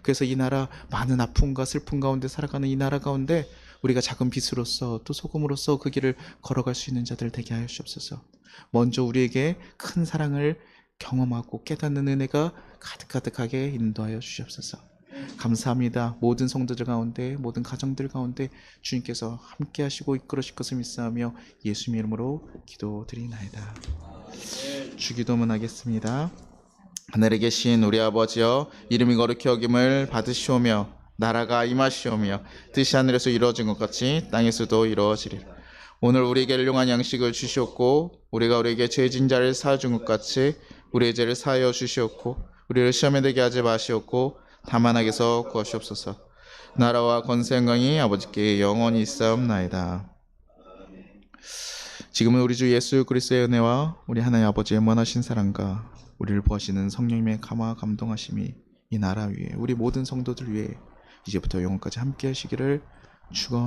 그래서 이 나라 많은 아픔과 슬픔 가운데 살아가는 이 나라 가운데 우리가 작은 빛으로서 또 소금으로서 그 길을 걸어갈 수 있는 자들 되게 하여 주옵소서. 먼저 우리에게 큰 사랑을 경험하고 깨닫는 은혜가 가득가득하게 인도하여 주시옵소서. 감사합니다. 모든 성도들 가운데 모든 가정들 가운데 주님께서 함께 하시고 이끌어 주실 것을 믿사오며 예수님의 이름으로 기도드리나이다. 주기도문 하겠습니다. 하늘에 계신 우리 아버지여, 이름이 거룩히 여김을 받으시오며 나라가 임하시오며 뜻이 하늘에서 이루어진 것 같이 땅에서도 이루어지리라. 오늘 우리에게 일용할 양식을 주시옵고 우리가 우리에게 죄진 자를 사하준 것 같이 우리의 죄를 사하여 주시옵고 우리를 시험에 들게 하지 마시옵고 다만 악에서 구하시옵소서. 나라와 권세 영광이 아버지께 영원히 있사옵나이다. 지금은 우리 주 예수 그리스도의 은혜와 우리 하나님 아버지의 무한하신 사랑과 우리를 보하시는 성령님의 감화 감동하심이 이 나라 위에 우리 모든 성도들 위에 이제부터 영원까지 함께 하시기를 축원합니다.